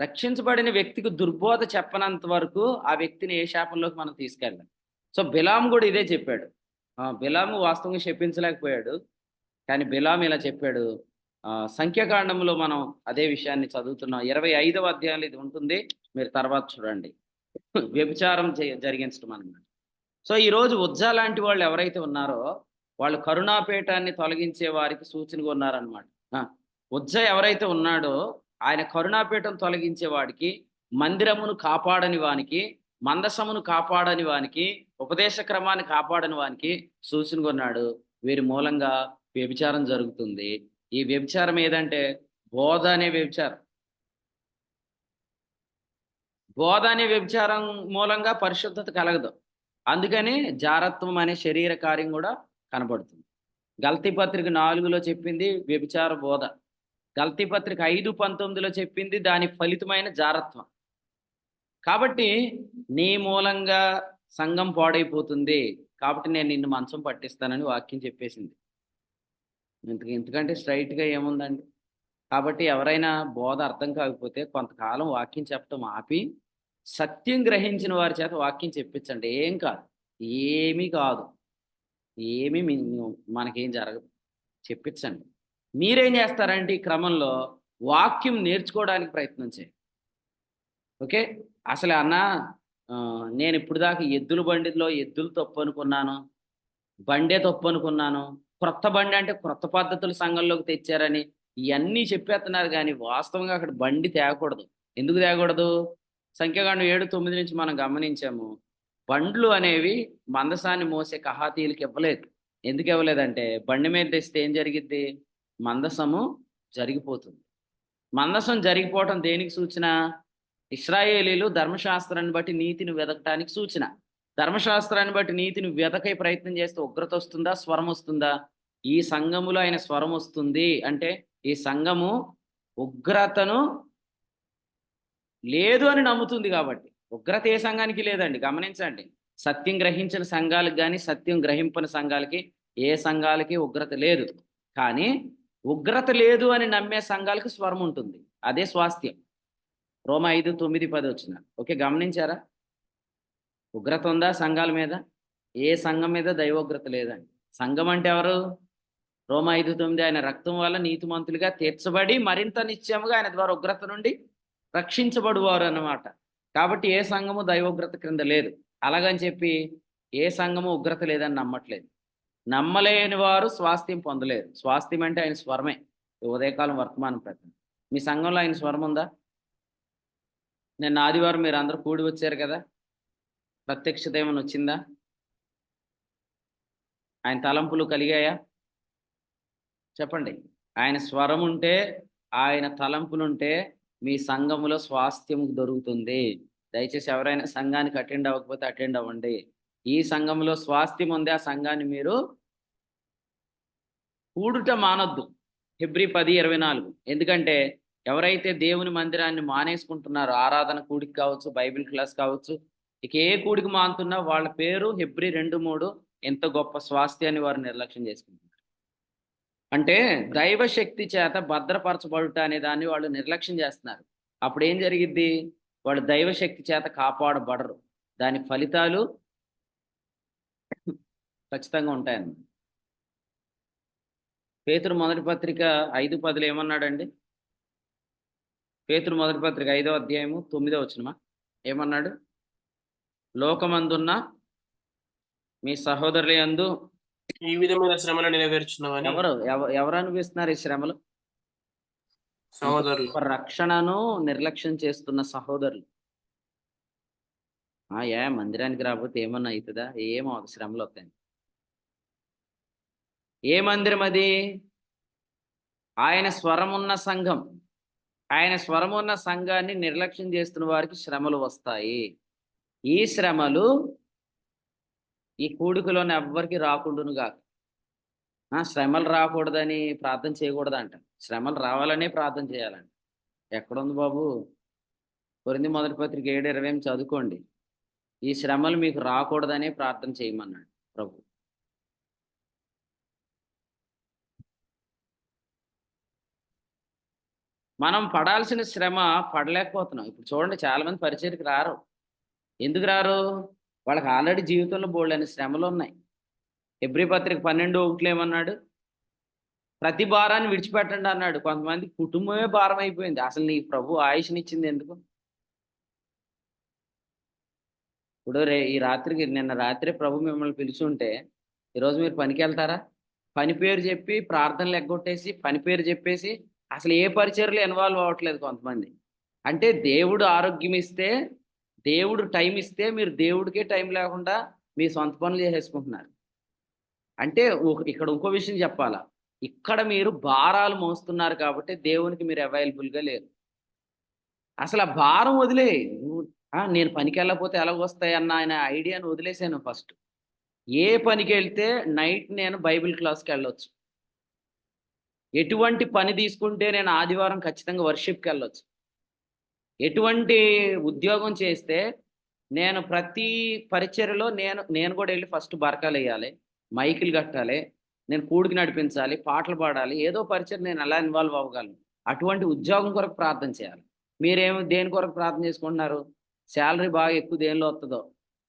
రక్షించబడిన వ్యక్తికి దుర్బోధ చెప్పనంత వరకు ఆ వ్యక్తిని ఏ శాపంలోకి మనం తీసుకెళ్ళాం. సో బిలాము కూడా ఇదే చెప్పాడు. బిలాము వాస్తవంగా శపించలేకపోయాడు, కానీ బిలాము ఇలా చెప్పాడు. సంఖ్యాకాండంలో మనం అదే విషయాన్ని చదువుతున్నాం. 25వ అధ్యాయంలో ఇది ఉంటుంది, మీరు తర్వాత చూడండి. వ్యభిచారం జరిగించడం అన్నమాట. సో ఈరోజు ఉజ్జా లాంటి వాళ్ళు ఎవరైతే ఉన్నారో వాళ్ళు కరుణాపీఠాన్ని తొలగించే వారికి సూచనగా ఉన్నారనమాట. ఉజ్జా ఎవరైతే ఉన్నాడో ఆయన కరుణాపీఠం తొలగించే వాడికి, మందిరమును కాపాడని వానికి, మందసమును కాపాడని వానికి, ఉపదేశ క్రమాన్ని కాపాడని వానికి సూచనగా ఉన్నాడు. వీరి మూలంగా వ్యభిచారం జరుగుతుంది. ఈ వ్యభిచారం ఏదంటే బోధ అనే వ్యభిచారం. బోధ అనే వ్యభిచారం మూలంగా పరిశుద్ధత కలగదు. అందుకని జారత్వం అనే శరీర కార్యం కూడా కనబడుతుంది. గల్తీ పత్రిక 4లో చెప్పింది వ్యభిచార బోధ. గల్తీ పత్రిక 5:19లో చెప్పింది దాని ఫలితమైన జారత్వం. కాబట్టి నీ మూలంగా సంఘం పాడైపోతుంది, కాబట్టి నేను నిన్ను మంచం పట్టిస్తానని వాక్యం చెప్పేసింది. ఇంతకంటే స్ట్రైట్గా ఏముందండి? కాబట్టి ఎవరైనా బోధ అర్థం కాకపోతే కొంతకాలం వాక్యం చెప్పడం ఆపి సత్యం గ్రహించిన వారి చేత వాక్యం చెప్పించండి. ఏం కాదు, ఏమీ కాదు, ఏమీ మనకేం జరగదు, చెప్పించండి. మీరేం చేస్తారంటే ఈ క్రమంలో వాక్యం నేర్చుకోవడానికి ప్రయత్నం చేయండి. ఓకే, అసలు అన్న నేను ఇప్పుడు దాకా ఎద్దుల బండిలో ఎద్దులు తప్పు అనుకున్నాను, బండే తప్పు అనుకున్నాను, క్రొత్త బండి అంటే క్రొత్త పద్ధతులు సంఘంలోకి తెచ్చారని ఇవన్నీ చెప్పేస్తున్నారు. కానీ వాస్తవంగా అక్కడ బండి తేగకూడదు. ఎందుకు తేగకూడదు? సంఖ్యాకాండం 7:9 నుంచి మనం గమనించాము. బండ్లు అనేవి మందసాన్ని మోసే కహాతీయులకి ఇవ్వలేదు. ఎందుకు ఇవ్వలేదంటే బండి మీద తెస్తే ఏం జరిగిద్ది? మందసము జరిగిపోతుంది. మందసం జరిగిపోవటం దేనికి సూచన? ఇశ్రాయేలీలు ధర్మశాస్త్రాన్ని బట్టి నీతిని వెతకటానికి సూచన. ధర్మశాస్త్రాన్ని బట్టి నీతిని వెతకే ప్రయత్నం చేస్తే ఉగ్రత వస్తుందా, స్వరం వస్తుందా? ఈ సంఘములో ఆయన స్వరం వస్తుంది అంటే ఈ సంఘము ఉగ్రతను లేదు అని నమ్ముతుంది. కాబట్టి ఉగ్రత ఏ సంఘానికి లేదండి, గమనించండి. సత్యం గ్రహించిన సంఘాలకు కానీ సత్యం గ్రహింపని సంఘాలకి ఏ సంఘాలకి ఉగ్రత లేదు. కానీ ఉగ్రత లేదు అని నమ్మే సంఘాలకు స్వరం ఉంటుంది, అదే స్వాస్థ్యం. రోమా 5:9-10 వచ్చిన. ఓకే, గమనించారా? ఉగ్రత ఉందా సంఘాల మీద? ఏ సంఘం మీద దైవోగ్రత లేదండి. సంఘం అంటే ఎవరు? రోమా 5:9 ఆయన రక్తం వల్ల నీతిమంతులుగా తీర్చబడి మరింత నిశ్చయముగా ఆయన ద్వారా ఉగ్రత నుండి రక్షించబడువారు అన్నమాట. కాబట్టి ఏ సంఘము దైవోగ్రత క్రింద లేదు. అలాగని చెప్పి ఏ సంఘము ఉగ్రత లేదని నమ్మట్లేదు. నమ్మలేని వారు స్వాస్థ్యం పొందలేరు. స్వాస్థ్యం అంటే ఆయన స్వరమే. ఉదయకాలం వర్తమానం ప్రకారం మీ సంఘంలో ఆయన స్వరం ఉందా? నిన్న ఆదివారం మీరు అందరూ కూడి వచ్చారు కదా, ప్రత్యక్షత ఏమైనా వచ్చిందా? ఆయన తలంపులు కలిగాయా? చెప్పండి. ఆయన స్వరం ఉంటే, ఆయన తలంపులుంటే మీ సంఘములో స్వాస్థ్యం దొరుకుతుంది. దయచేసి ఎవరైనా సంఘానికి అటెండ్ అవ్వకపోతే అటెండ్ అవ్వండి. ఈ సంఘంలో స్వాస్థ్యం ఉంది, ఆ సంఘాన్ని మీరు కూడుట మానొద్దు. హెబ్రీ 10:24. ఎందుకంటే ఎవరైతే దేవుని మందిరాన్ని మానేసుకుంటున్నారో, ఆరాధన కూడికి కావచ్చు, బైబిల్ క్లాస్ కావచ్చు, ఇక ఏ కూడికి మానుతున్నా వాళ్ళ పేరు హెబ్రీ 2:3 ఎంత గొప్ప స్వాస్థ్యాన్ని వారు నిర్లక్ష్యం చేసుకుంటున్నారు. అంటే దైవశక్తి చేత భద్రపరచబడుట అనే దాన్ని వాళ్ళు నిర్లక్ష్యం చేస్తున్నారు. అప్పుడు ఏం జరిగిద్ది? వాళ్ళు దైవశక్తి చేత కాపాడబడరు. దాని ఫలితాలు ఖచ్చితంగా ఉంటాయన్నమాట. పేతురు మొదటి పత్రిక 5:10 ఏమన్నాడండి? పేతురు మొదటి పత్రిక 5వ అధ్యాయము 9వ వచనమా ఏమన్నాడు? లోకమందున్న మీ సహోదరుల యందు ఈ విధమైన శ్రమలు నెరవేర్చున్నామని. ఎవరు అనిపిస్తున్నారు ఈ శ్రమలు? సహోదరులు. రక్షణను నిర్లక్ష్యం చేస్తున్న సహోదరులు. మందిరానికి రాకపోతే ఏమన్నా అవుతుందా? ఏమో శ్రమలు వస్తాయి. ఏ మందిరం అది? ఆయన స్వరమున్న సంఘం. ఆయన స్వరమున్న సంఘాన్ని నిర్లక్ష్యం చేస్తున్న వారికి శ్రమలు వస్తాయి. ఈ శ్రమలు ఈ కూడికలోని ఎవ్వరికి రాకుండాను గాక. శ్రమలు రాకూడదని ప్రార్థన చేయకూడదంట. శ్రమలు రావాలనే ప్రార్థన చేయాలంట. ఎక్కడుంది బాబు? కొరింథీ మొదటి పత్రిక 7:20 చదువుకోండి. ఈ శ్రమలు మీకు రాకూడదనే ప్రార్థన చేయమన్నాడు ప్రభు. మనం పడాల్సిన శ్రమ పడలేకపోతున్నాం. ఇప్పుడు చూడండి, చాలా మంది పరిచర్యకి రారు. ఎందుకు రారు? వాళ్ళకి ఆల్రెడీ జీవితంలో బోల్డని శ్రమలు ఉన్నాయి. హెబ్రీ పత్రిక 12:1 ఏమన్నాడు? ప్రతి భారాన్ని విడిచిపెట్టండి అన్నాడు. కొంతమంది కుటుంబమే భారం అయిపోయింది. అసలు నీ ప్రభు ఆయుష్నిచ్చింది ఎందుకు? ఇప్పుడు నిన్న రాత్రి ప్రభు మిమ్మల్ని పిలిచి ఉంటే ఈరోజు మీరు పనికి వెళ్తారా? పని పేరు చెప్పి ప్రార్థనలు ఎగ్గొట్టేసి పని పేరు చెప్పేసి అసలు ఏ పరిచర్యలు ఇన్వాల్వ్ అవ్వట్లేదు కొంతమంది. అంటే దేవుడు ఆరోగ్యం ఇస్తే, దేవుడు టైం ఇస్తే మీరు దేవుడికే టైం లేకుండా మీ సొంత పనులు చేసేసుకుంటున్నారు. అంటే ఇక్కడ ఇంకో విషయం చెప్పాలా, ఇక్కడ మీరు భారాలు మోస్తున్నారు కాబట్టి దేవునికి మీరు అవైలబుల్గా లేరు. అసలు ఆ భారం వదిలే. నేను పనికి వెళ్ళకపోతే ఎలా వస్తాయి అన్న ఆయన ఐడియాను వదిలేసాను. ఫస్ట్ ఏ పనికి వెళ్తే నైట్ నేను బైబిల్ క్లాస్కి వెళ్ళొచ్చు. ఎటువంటి పని తీసుకుంటే నేను ఆదివారం ఖచ్చితంగా వర్షిప్కి వెళ్ళొచ్చు. ఎటువంటి ఉద్యోగం చేస్తే నేను ప్రతి పరిచర్యలో నేను కూడా వెళ్ళి ఫస్ట్ బరకాలు వేయాలి, మైకులు కట్టాలి, నేను కూడికి నడిపించాలి, పాటలు పాడాలి, ఏదో పరిచయం నేను ఎలా ఇన్వాల్వ్ అవ్వగలను. అటువంటి ఉద్యోగం కొరకు ప్రార్థన చేయాలి. మీరేమో దేని కొరకు ప్రార్థన చేసుకుంటున్నారు? శాలరీ బాగా ఎక్కువ దేనిలో వస్తుందో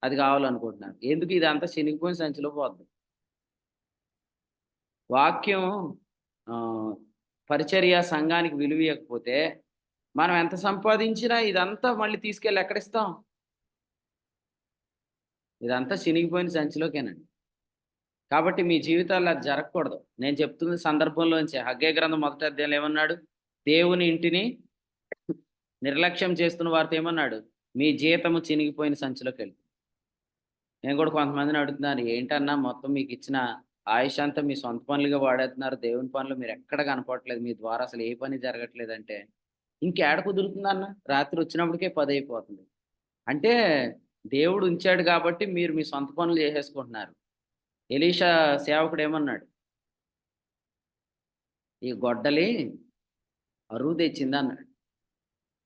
అది కావాలనుకుంటున్నారు. ఎందుకు? ఇదంతా శనిగిపోయిన సంచిలో పోద్ది. వాక్యం పరిచర్య సంఘానికి విలువ ఇవ్వకపోతే మనం ఎంత సంపాదించినా ఇదంతా మళ్ళీ తీసుకెళ్ళి ఎక్కడిస్తాం? ఇదంతా శనిగిపోయిన సంచిలోకేనండి. కాబట్టి మీ జీవితాల్లో అది జరగకూడదు. నేను చెప్తున్న సందర్భంలోంచి హగ్గై గ్రంథం 1వ అధ్యాయంలో ఏమన్నాడు? దేవుని ఇంటిని నిర్లక్ష్యం చేస్తున్న వారితో ఏమన్నాడు? మీ జీతము చినిగిపోయిన సంచిలోకి వెళ్తుంది. నేను కూడా కొంతమందిని అడుగుతున్నాను, ఏంటన్నా మొత్తం మీకు ఇచ్చిన ఆయుష్ అంతా మీ సొంత పనులుగా వాడేస్తున్నారు, దేవుని పనులు మీరు ఎక్కడ కనపడట్లేదు, మీ ద్వారా అసలు ఏ పని జరగట్లేదంటే ఇంకేడ కుదురుతుందన్న? రాత్రి వచ్చినప్పటికే 10 అయిపోతుంది. అంటే దేవుడు ఉంచాడు కాబట్టి మీరు మీ సొంత పనులు చేసేసుకుంటున్నారు. ఎలీషా సేవకుడు ఏమన్నాడు? ఈ గొడ్డలి అరువు తెచ్చింది అన్నాడు.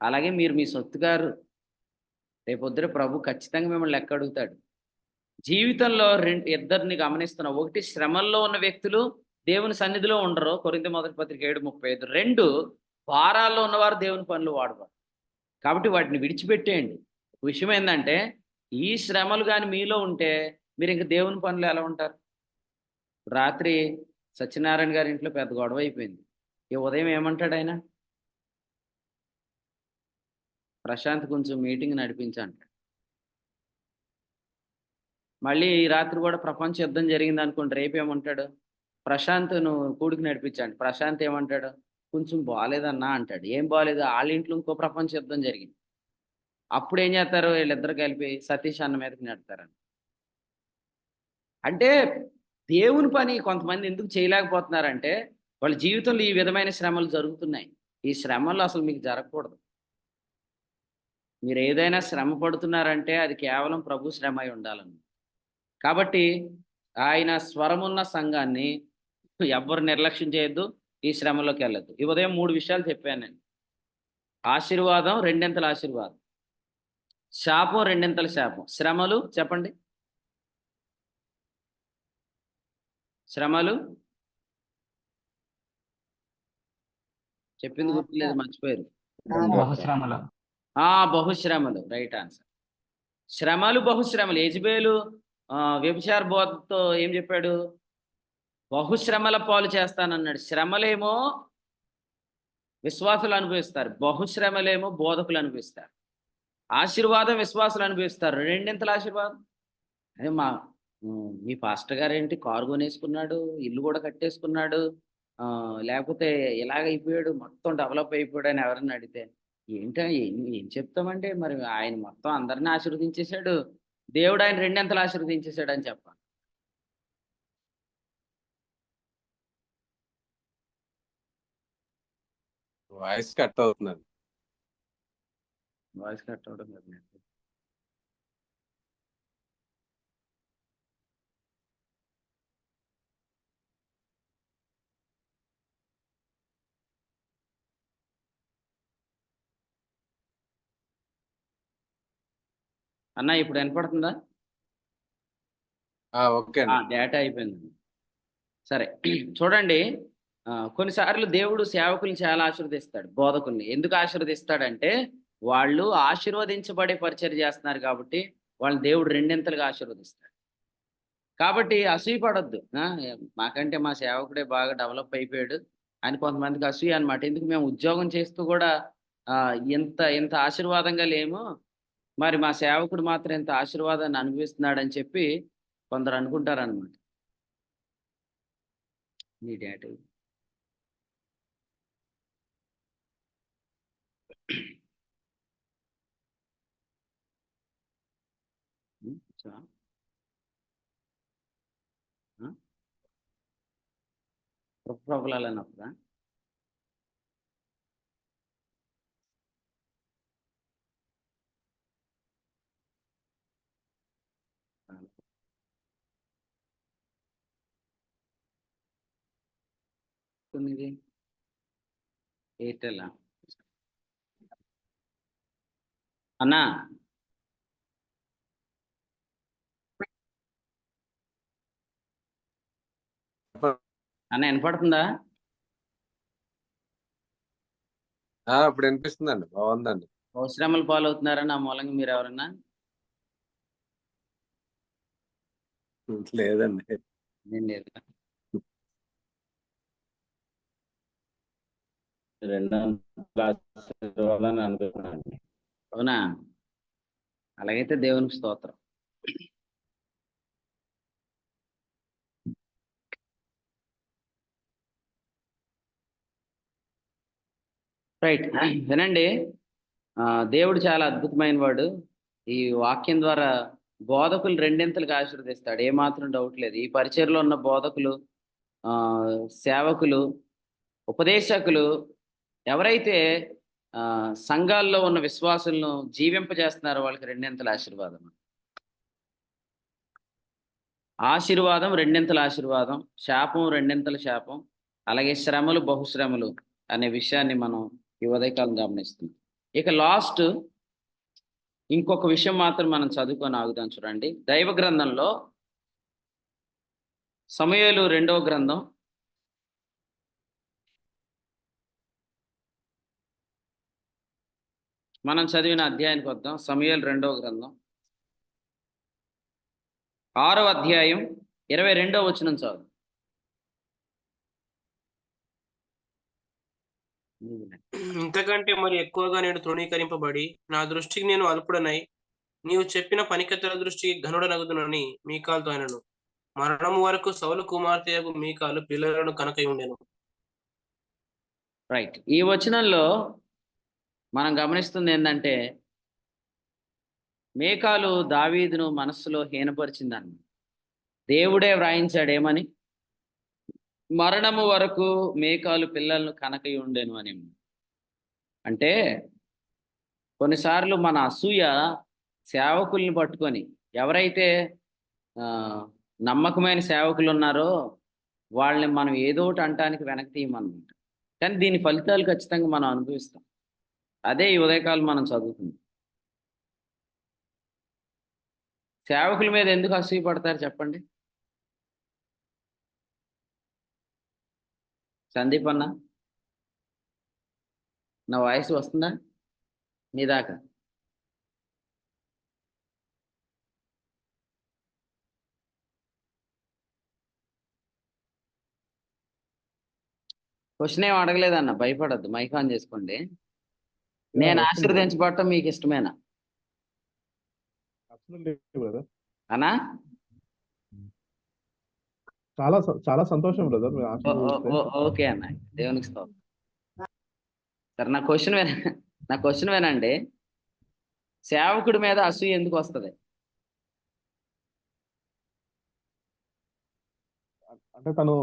అలాగే మీరు మీ సొత్తుగారు రేపొద్దున ప్రభు ఖచ్చితంగా మిమ్మల్ని లెక్క అడుగుతాడు. జీవితంలో ఇద్దరిని గమనిస్తున్నాం. ఒకటి, శ్రమల్లో ఉన్న వ్యక్తులు దేవుని సన్నిధిలో ఉండరు, కొరింథీ మొదటి పత్రిక 7:35. 2, భారాల్లో ఉన్నవారు దేవుని పనులు వాడరు. కాబట్టి వాటిని విడిచిపెట్టేయండి. విషయం ఏంటంటే, ఈ శ్రమలు కానీ మీలో ఉంటే మీరు ఇంక దేవుని పనులు ఎలా ఉంటారు? రాత్రి సత్యనారాయణ గారి ఇంట్లో పెద్ద గొడవ అయిపోయింది. ఈ ఉదయం ఏమంటాడు ఆయన? ప్రశాంత్ కొంచెం మీటింగ్ నడిపించంట. మళ్ళీ ఈ రాత్రి కూడా ప్రపంచ యుద్ధం జరిగింది అనుకోండి, రేపు ఏమంటాడు? ప్రశాంత్ నువ్వు కూడికి నడిపించండి. ప్రశాంత్ ఏమంటాడు? కొంచెం బాగాలేదన్నా అంటాడు. ఏం బాగాలేదు? వాళ్ళ ఇంట్లో ఇంకో ప్రపంచ యుద్ధం జరిగింది. అప్పుడు ఏం చేస్తారు? వీళ్ళిద్దరు కలిపి సతీష్ అన్న మీదకి నెడతారని. అంటే దేవుని పని కొంతమంది ఎందుకు చేయలేకపోతున్నారంటే వాళ్ళ జీవితంలో ఈ విధమైన శ్రమలు జరుగుతున్నాయి. ఈ శ్రమలు అసలు మీకు జరగకూడదు. మీరు ఏదైనా శ్రమ పడుతున్నారంటే అది కేవలం ప్రభు శ్రమ అయి ఉండాలని. కాబట్టి ఆయన స్వరమున్న సంఘాన్ని ఎవ్వరు నిర్లక్ష్యం చేయొద్దు, ఈ శ్రమలోకి వెళ్ళొద్దు. ఈ ఉదయం 3 విషయాలు చెప్పాను నేను. ఆశీర్వాదం 2 ఆశీర్వాదం, శాపం 2 శాపం. శ్రమలు చెప్పండి. శ్రమలు చెప్పింది గుర్తులేదు, మర్చిపోయారు. బహుశ్రమలు. బహుశ్రమలు, రైట్ ఆన్సర్. శ్రమలు, బహుశ్రమలు. యెజబేలు వ్యభిచార బోధతో ఏం చెప్పాడు? బహుశ్రమల పాలు చేస్తానన్నాడు. శ్రమలేమో విశ్వాసులు అనుభవిస్తారు, బహుశ్రమలేమో బోధకులు అనుభవిస్తారు. ఆశీర్వాదం విశ్వాసులు అనుభవిస్తారు, 2 ఆశీర్వాదం. అదే మీ పాస్టర్ గారు ఏంటి కారు కొనేసుకున్నాడు, ఇల్లు కూడా కట్టేసుకున్నాడు, లేకపోతే ఇలాగ అయిపోయాడు, మొత్తం డెవలప్ అయిపోయాడు అని ఎవరన్నా అడిగితే ఏం చెప్తామంటే మరి ఆయన మొత్తం అందరిని ఆశీర్వదించేశాడు. దేవుడు ఆయన రెండింతలు ఆశీర్వదించేశాడు అని చెప్పాలి. వాయిస్ కట్ అవుతుందండి. వాయిస్ కట్ అవడం లేదు. అన్న ఇప్పుడు వినపడుతుందా? ఓకే అండి. డేటా అయిపోయింది. సరే చూడండి, కొన్నిసార్లు దేవుడు సేవకుల్ని చాలా ఆశీర్వదిస్తాడు, బోధకుల్ని. ఎందుకు ఆశీర్వదిస్తాడంటే వాళ్ళు ఆశీర్వదించబడే పరిచర్య చేస్తున్నారు కాబట్టి వాళ్ళని దేవుడు రెండింతలుగా ఆశీర్వదిస్తాడు. కాబట్టి అసూయ పడొద్దు. మాకంటే మా సేవకుడే బాగా డెవలప్ అయిపోయాడు అని కొంతమందికి అసూయ అనమాట. ఎందుకు మేము ఉద్యోగం చేస్తూ కూడా ఇంత ఇంత ఆశీర్వాదంగా లేము, మరి మా సేవకుడు మాత్రం ఇంత ఆశీర్వాదాన్ని అనుభవిస్తున్నాడని చెప్పి కొందరు అనుకుంటారనమాట. నీ డేటా ప్రాబ్లం అన్నప్పుడా? ఇది ఎయిర్టెల్ అన్నా? అన్న వినపడుతుందా? ఇప్పుడు వినిపిస్తుందండి. బాగుందండి. అవసరములు పాలవుతున్నారని ఆ మూలంగా మీరు ఎవరన్నా? లేదండి. నేను లేదు. అనుకుంటున్నాను. అవునా? అలాగైతే దేవునికి స్తోత్రం. రైట్, వినండి. దేవుడు చాలా అద్భుతమైన వాడు. ఈ వాక్యం ద్వారా బోధకులు రెండింతలుగా ఆశీర్వదిస్తాడు, ఏమాత్రం డౌట్ లేదు. ఈ పరిచయలో ఉన్న బోధకులు, సేవకులు, ఉపదేశకులు ఎవరైతే సంఘాల్లో ఉన్న విశ్వాసులను జీవింపజేస్తున్నారో వాళ్ళకి రెండింతల ఆశీర్వాదం. ఆశీర్వాదం రెండింతల ఆశీర్వాదం, శాపం రెండింతల శాపం, అలాగే శ్రమలు బహుశ్రమలు అనే విషయాన్ని మనం ఈ ఉదయకాలం గమనిస్తున్నాం. ఇక లాస్ట్ ఇంకొక విషయం మాత్రం మనం చదువుకొని ఆగుదాం. చూడండి, దైవ గ్రంథంలో సమూయేలు 2వ గ్రంథం మనం చదివిన అధ్యాయానికి వద్దాం. సమూయేలు 2వ గ్రంథం 6వ అధ్యాయం 22వ వచనం చదువు. ఇంతకంటే మరి ఎక్కువగా నేను తృణీకరింపబడి నా దృష్టికి నేను అల్పుడనై నీవు చెప్పిన పనికత్తెల దృష్టికి ఘనుడనగుదునని మీకాలుతో ఆయనను. మరణము వరకు సౌలు కుమార్తెయగు మీకాలు పిల్లలను కనకై ఉండెను. రైట్, ఈ వచనంలో మనం గమనిస్తుంది ఏంటంటే మీకాలు దావీదును మనస్సులో హీనపరిచిందని దేవుడే వ్రాయించాడేమని, మరణము వరకు మీకాలు పిల్లలను కనకై ఉండేను అని. అంటే కొన్నిసార్లు మన అసూయ సేవకుల్ని పట్టుకొని, ఎవరైతే నమ్మకమైన సేవకులు ఉన్నారో వాళ్ళని మనం ఏదో ఒకటి అంటానికి వెనక్కి తీయమన్నమాట. కానీ దీని ఫలితాలు ఖచ్చితంగా మనం అనుభవిస్తాం. అదే ఈ ఉదయకాలం మనం చదువుతుంది. సేవకుల మీద ఎందుకు అసూయ పడతారు చెప్పండి? సందీప్ అన్న, నా వాయిస్ వస్తుందా నీ దాకా? క్వశ్చన్ ఏం అడగలేదన్న, భయపడద్దు, మైక్ ఆన్ చేసుకోండి. నేను ఆశీర్వదించబడటం మీకు ఇష్టమేనా అన్నా? చాలా చాలా సంతోషం బ్రదర్. ఓకే అన్న, దేవునికి స్తోత్రం. సరే, నా క్వశ్చన్ నా క్వశ్చన్ వినండి, సేవకుడి మీద అసూయ ఎందుకు వస్తుంది? అంటే తను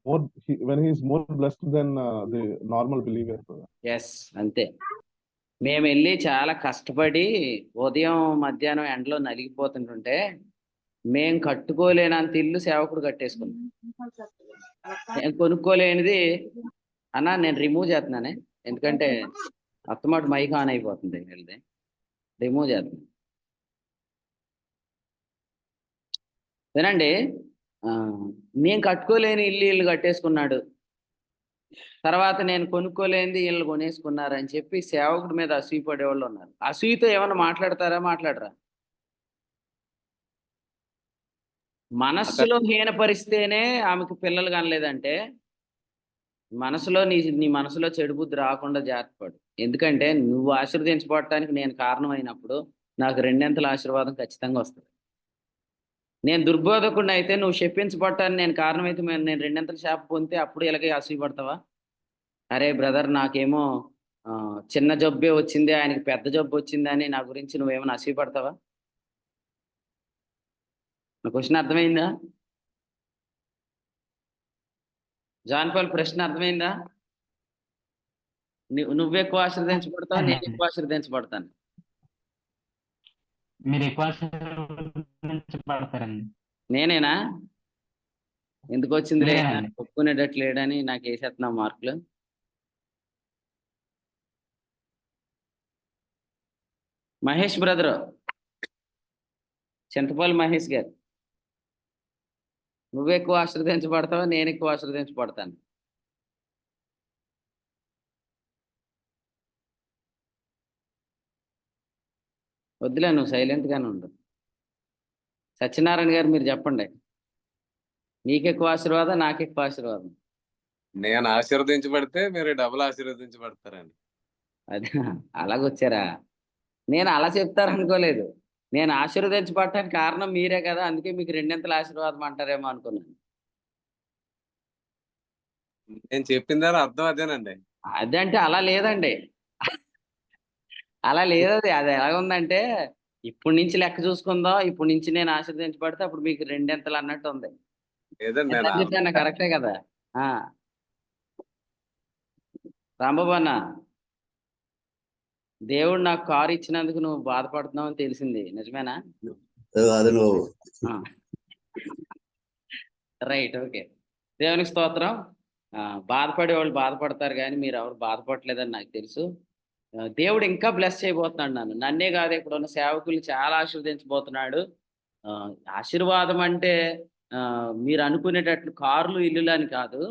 more when he's more blessed than the normal believer. Yes, అంతే. మేము వెళ్ళి చాలా కష్టపడి ఉదయం మధ్యాహ్నం ఎండలో నలిగిపోతుంటుంటే మేము కట్టుకోలేనంత ఇల్లు సేవకుడు కట్టేసుకున్నాం. నేను కొనుక్కోలేనిది అన్నా నేను రిమూవ్ చేస్తున్నానే, ఎందుకంటే అత్తమాట మైక్ ఆన్ అయిపోతుంది, వెళ్తే రిమూవ్ చేస్తున్నాను. వినండి, నేను కట్టుకోలేని ఇల్లు కట్టేసుకున్నాడు, తర్వాత నేను కొనుక్కోలేనిది ఇళ్ళు కొనేసుకున్నారని చెప్పి సేవకుడి మీద అసూయ పడేవాళ్ళు ఉన్నారు. అసూయతో ఏమన్నా మాట్లాడతారా? మాట్లాడరా? మనస్సులో హీనపరిస్తేనే ఆమెకు పిల్లలు కనలేదంటే మనసులో నీ మనసులో చెడు బుద్ధి రాకుండా జాగ్రత్త పడు. ఎందుకంటే నువ్వు ఆశీర్వదించబడటానికి నేను కారణమైనప్పుడు నాకు రెండంతల ఆశీర్వాదం ఖచ్చితంగా వస్తుంది. నేను దుర్బోధకుడిని అయితే నువ్వు శపించబడటానికి నేను కారణమైతే నేను రెండంతల శాప పొందితే అప్పుడు ఇలాగే అసూయపడతావా? అరే బ్రదర్, నాకేమో చిన్న జబ్బే వచ్చింది, ఆయనకి పెద్ద జబ్బు వచ్చింది అని నా గురించి నువ్వేమైనా అసూయపడతావా? నా క్వశ్చన్ అర్థమైందా? జాన్ పాల్ ప్రశ్న అర్థమైందా? నువ్వెక్కువ ఆశీర్వదించబడతావు, నేను ఎక్కువ ఆశీర్వదించబడతాను. మీరు ఎక్కువ ఆశీర్వదించబడతారండి. నేనేనా? ఎందుకు వచ్చింది మీరేనండి. ఒప్పుకునేటట్లు లేడని నాకు వేసేస్తున్నావు మార్కులు. మహేష్ బ్రదరు, చింతపల్లి మహేష్ గారు, నువ్వు ఎక్కువ ఆశీర్వదించబడతావా, నేను ఎక్కువ ఆశీర్వదించబడతాను? వద్దులే, నువ్వు సైలెంట్గానే ఉండు. సత్యనారాయణ గారు మీరు చెప్పండి, నీకెక్కువ ఆశీర్వాదం, నాకు ఎక్కువ ఆశీర్వాదం? నేను ఆశీర్వదించబడితే మీరు డబుల్ ఆశీర్వదించబడతారండి. అది అలాగొచ్చారా? నేను అలా చెప్తారనుకోలేదు. నేను ఆశీర్వదించబడటానికి కారణం మీరే కదా, అందుకే మీకు రెండింతల ఆశీర్వాదం అంటారేమో అనుకున్నాను. నేను చెప్పిన దాని అర్థం అదేనండి. అదంటే అలా లేదండి, అలా లేదు. అది ఎలాగుందంటే ఇప్పటి నుంచి లెక్క చూసుకుందాం, ఇప్పటి నుంచి నేను ఆశీర్వదించబడితే అప్పుడు మీకు రెండింతలు అన్నట్టు ఉంది. లేదండి, ఎంత నేను చెప్పాను కరెక్టే కదా? రాంబాబు అన్న, దేవుడు నాకు కారు ఇచ్చినందుకు నువ్వు బాధపడుతున్నావు అని తెలిసింది, నిజమేనా? అది నువ్వు రైట్, ఓకే. దేవునికి స్తోత్రం. బాధపడే వాళ్ళు బాధపడతారు కానీ మీరు ఎవరు బాధపడలేదని నాకు తెలుసు. దేవుడు ఇంకా బ్లెస్ చేయబోతున్నాడు నన్నే కాదు, ఇక్కడ ఉన్న సేవకులు చాలా ఆశీర్వదించబోతున్నాడు. ఆశీర్వాదం అంటే మీరు అనుకునేటట్లు కార్లు ఇల్లులు అని కాదు,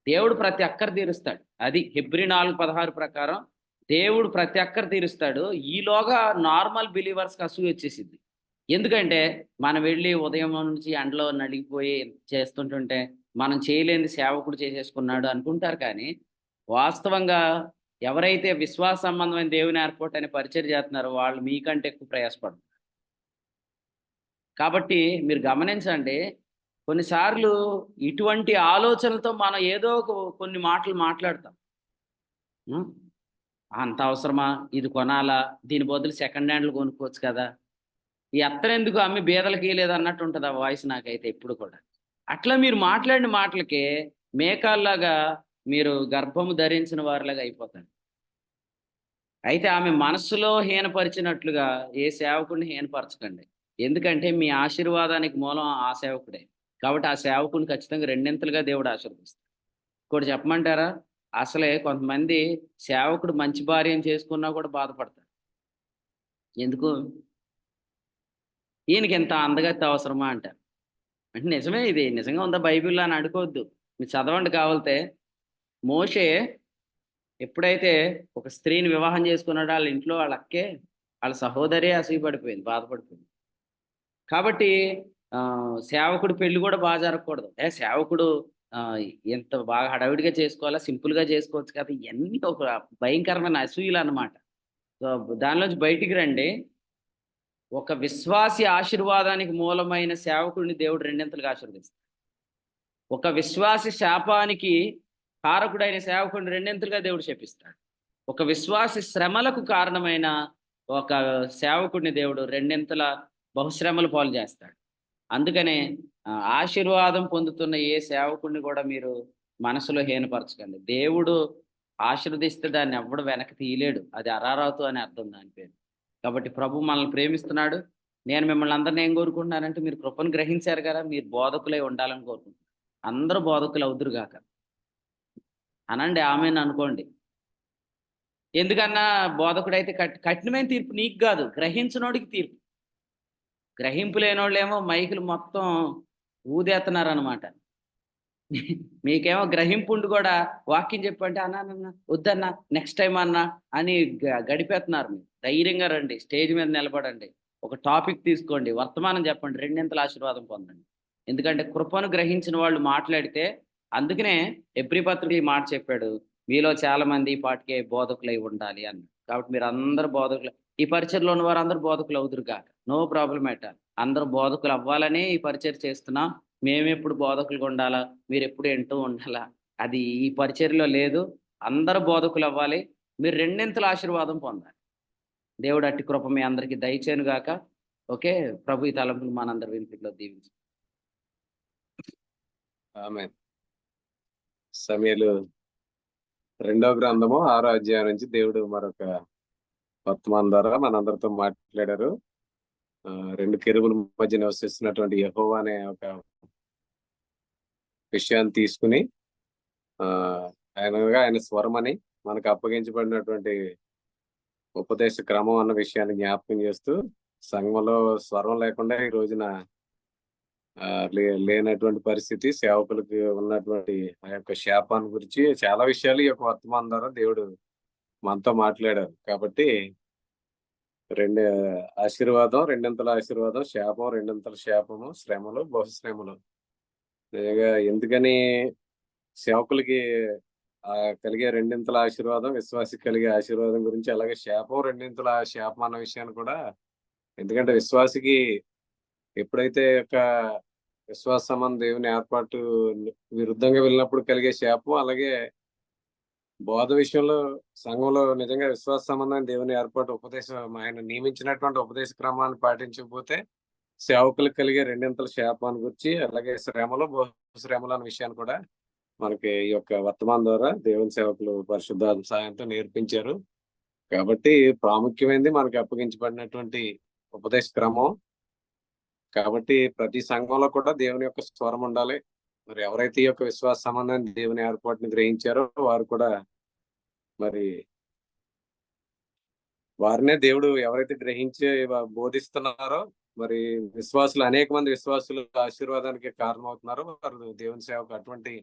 దేవుడు ప్రతి అక్కరు తీరుస్తాడు. అది హెబ్రీ 4:16 ప్రకారం దేవుడు ప్రతి అక్కరు తీరుస్తాడు. ఈలోగా నార్మల్ బిలీవర్స్కి అసూయ వచ్చేసింది. ఎందుకంటే మనం వెళ్ళి ఉదయం నుంచి ఎండలో నలిగిపోయి చేస్తుంటుంటే మనం చేయలేని సేవకుడు చేసేసుకున్నాడు అనుకుంటారు. కానీ వాస్తవంగా ఎవరైతే విశ్వాస సంబంధమైన దేవుని ఏర్పాటు పరిచయం చేస్తున్నారో వాళ్ళు మీకంటే ఎక్కువ ప్రయాసపడతారు. కాబట్టి మీరు గమనించండి, కొన్నిసార్లు ఇటువంటి ఆలోచనలతో మనం ఏదో కొన్ని మాటలు మాట్లాడతాం. అంత అవసరమా, ఇది కొనాలా, దీని బదులు సెకండ్ హ్యాండ్లు కొనుక్కోవచ్చు కదా, ఈ అత్తనెందుకు అమ్మి బీదలకి లేదు అన్నట్టు ఉంటుంది ఆ వాయిస్ నాకైతే ఎప్పుడు కూడా. అట్లా మీరు మాట్లాడిన మాటలకే మేకాల్లాగా మీరు గర్భము ధరించిన వారిలాగా అయిపోతారు. అయితే ఆమె మనస్సులో హీనపరిచినట్లుగా ఏ సేవకుడిని హీనపరచకండి. ఎందుకంటే మీ ఆశీర్వాదానికి మూలం ఆ సేవకుడే. కాబట్టి ఆ సేవకుని ఖచ్చితంగా రెండింతలుగా దేవుడు ఆశీర్వదిస్తాడు. ఇంకోటి చెప్పమంటారా? అసలే కొంతమంది సేవకుడు మంచి భార్యను చేసుకున్నా కూడా బాధపడతారు. ఎందుకు? ఈయనకి ఎంత అందగత్తి అవసరమా అంటారు. అంటే నిజమే, ఇది నిజంగా ఉందా బైబిల్లో అని అనుకోవద్దు, మీరు చదవండి కావాలితే. మోషే ఎప్పుడైతే ఒక స్త్రీని వివాహం చేసుకున్నాడో వాళ్ళ ఇంట్లో వాళ్ళ అక్కే, వాళ్ళ సహోదరే అసూయపడిపోయింది, బాధపడిపోయింది. కాబట్టి సేవకుడు పెళ్లి కూడా బాగా జరగకూడదు. సేవకుడు ఎంత బాగా హడావిడిగా చేసుకోవాలా, సింపుల్గా చేసుకోవచ్చు కదా, ఇవన్నీ ఒక భయంకరమైన అసూయలు అన్నమాట. సో దానిలోంచి బయటికి రండి. ఒక విశ్వాసి ఆశీర్వాదానికి మూలమైన సేవకుడిని దేవుడు రెండింతలుగా ఆశీర్వదిస్తాడు. ఒక విశ్వాసి శాపానికి కారకుడైన సేవకుడిని రెండింతలుగా దేవుడు శపిస్తాడు. ఒక విశ్వాసి శ్రమలకు కారణమైన ఒక సేవకుడిని దేవుడు రెండింతల బహుశ్రమలు పాలు చేస్తాడు. అందుకనే ఆశీర్వాదం పొందుతున్న ఏ సేవకుడిని కూడా మీరు మనసులో హీనపరచకండి. దేవుడు ఆశీర్వదిస్తే దాన్ని ఎవ్వడు వెనక్కి తీయలేడు. అది అరారాతు అని అర్థం దాని పేరు. కాబట్టి ప్రభు మనల్ని ప్రేమిస్తున్నాడు. నేను మిమ్మల్ని అందరిని ఏం కోరుకుంటున్నానంటే మీరు కృపను గ్రహించారు కదా, మీరు బోధకులై ఉండాలని కోరుకుంటున్నాను. అందరూ బోధకులు అవుదురుగాక అనండి, ఆమెను అనుకోండి. ఎందుకన్నా బోధకుడైతే కఠినమైన తీర్పు నీకు కాదు, గ్రహించినోడికి తీర్పు. గ్రహింపు లేనోళ్ళేమో మైకులు మొత్తం ఊదేస్తున్నారు అనమాట. మీకేమో గ్రహింపు ఉండి కూడా వాక్యం చెప్పంటే అన్నా వద్దన్నా నెక్స్ట్ టైం అన్నా అని గడిపేస్తున్నారు. మీరు ధైర్యంగా రండి, స్టేజ్ మీద నిలబడండి, ఒక టాపిక్ తీసుకోండి, వర్తమానం చెప్పండి, రెండింతల ఆశీర్వాదం పొందండి. ఎందుకంటే కృపను గ్రహించిన వాళ్ళు మాట్లాడితే, అందుకనే ఎబ్రీ పత్రిక ఈ మాట చెప్పాడు, మీలో చాలా మంది ఈ పాటికే బోధకులై ఉండాలి అని. కాబట్టి మీరు అందరు బోధకులు, ఈ పరిచయలో ఉన్న వారు అందరూ బోధకులు అవుదురు కాక, నో ప్రాబ్లం ఎట్ ఆల్. అందరూ బోధకులు అవ్వాలని ఈ పరిచయం చేస్తున్నాం. మేమెప్పుడు బోధకులుగా ఉండాలా, మీరు ఎప్పుడు వింటూ ఉండాలా, అది ఈ పరిచర్లో లేదు. అందరూ బోధకులు అవ్వాలి, మీరు రెండింతల ఆశీర్వాదం పొందాలి. దేవుడు అట్టి కృప మీ అందరికీ దయచేను గాక. ఓకే, ప్రభు ఈ తలంపులు మనందరి వినికిడిలో దీవించు. ఆమేన్. సమూయేలు 2వ గ్రంథము 6వ అధ్యాయం నుంచి దేవుడు మరొక వర్తమానం ద్వారా మనందరితో మాట్లాడారు. 2 కెరూబుల మధ్య నివసిస్తున్నటువంటి యెహోవా అనే ఒక విషయాన్ని తీసుకుని ఆయన స్వరం అని మనకు అప్పగించబడినటువంటి ఉపదేశ క్రమం అన్న విషయాన్ని జ్ఞాపకం చేస్తూ, సంఘంలో స్వరం లేకుండా ఈ రోజున లేనటువంటి పరిస్థితి, సేవకులకు ఉన్నటువంటి ఆ యొక్క శాపాన్ని గురించి చాలా విషయాలు ఈ యొక్క వర్తమానం ద్వారా దేవుడు మనతో మాట్లాడారు. కాబట్టి ఆశీర్వాదం, రెండింతల ఆశీర్వాదం, శాపం, రెండింతల శాపము, శ్రమలు, బహుశ్రమలు. నిజంగా ఎందుకని సేవకులకి కలిగే రెండింతల ఆశీర్వాదం, విశ్వాసికి కలిగే ఆశీర్వాదం గురించి, అలాగే శాపం, రెండింతల శాపం అన్న విషయాన్ని కూడా, ఎందుకంటే విశ్వాసికి ఎప్పుడైతే యొక్క విశ్వాస సంబంధం దేవుని ఏర్పాటు విరుద్ధంగా వెళ్ళినప్పుడు కలిగే శాపం, అలాగే బోధ విషయంలో సంఘంలో నిజంగా విశ్వాస సంబంధం దేవుని ఏర్పాటు ఉపదేశం, ఆయన నియమించినటువంటి ఉపదేశ క్రమాన్ని పాటించకపోతే సేవకులకు కలిగే రెండింతల శాపాన్ని గురించి, అలాగే శ్రమలు, బహుశ్రమలు అన్న విషయాన్ని కూడా మనకి ఈ యొక్క వర్తమానం ద్వారా దేవుని సేవకులు పరిశుద్ధాత్మ సాయంతో నేర్పించారు. కాబట్టి ప్రాముఖ్యమైనది మనకి అప్పగించబడినటువంటి ఉపదేశ క్రమం. కాబట్టి ప్రతి సంఘంలో కూడా దేవుని యొక్క స్వరం ఉండాలి. మరి ఎవరైతే ఈ యొక్క విశ్వాస సంబంధాన్ని దేవుని ఏర్పాటుని గ్రహించారో వారు కూడా, మరి వారినే దేవుడు ఎవరైతే గ్రహించి బోధిస్తున్నారో, మరి విశ్వాసులు, అనేక మంది విశ్వాసులు ఆశీర్వాదానికి కారణమవుతున్నారో వారు దేవుని సేవకు, అటువంటి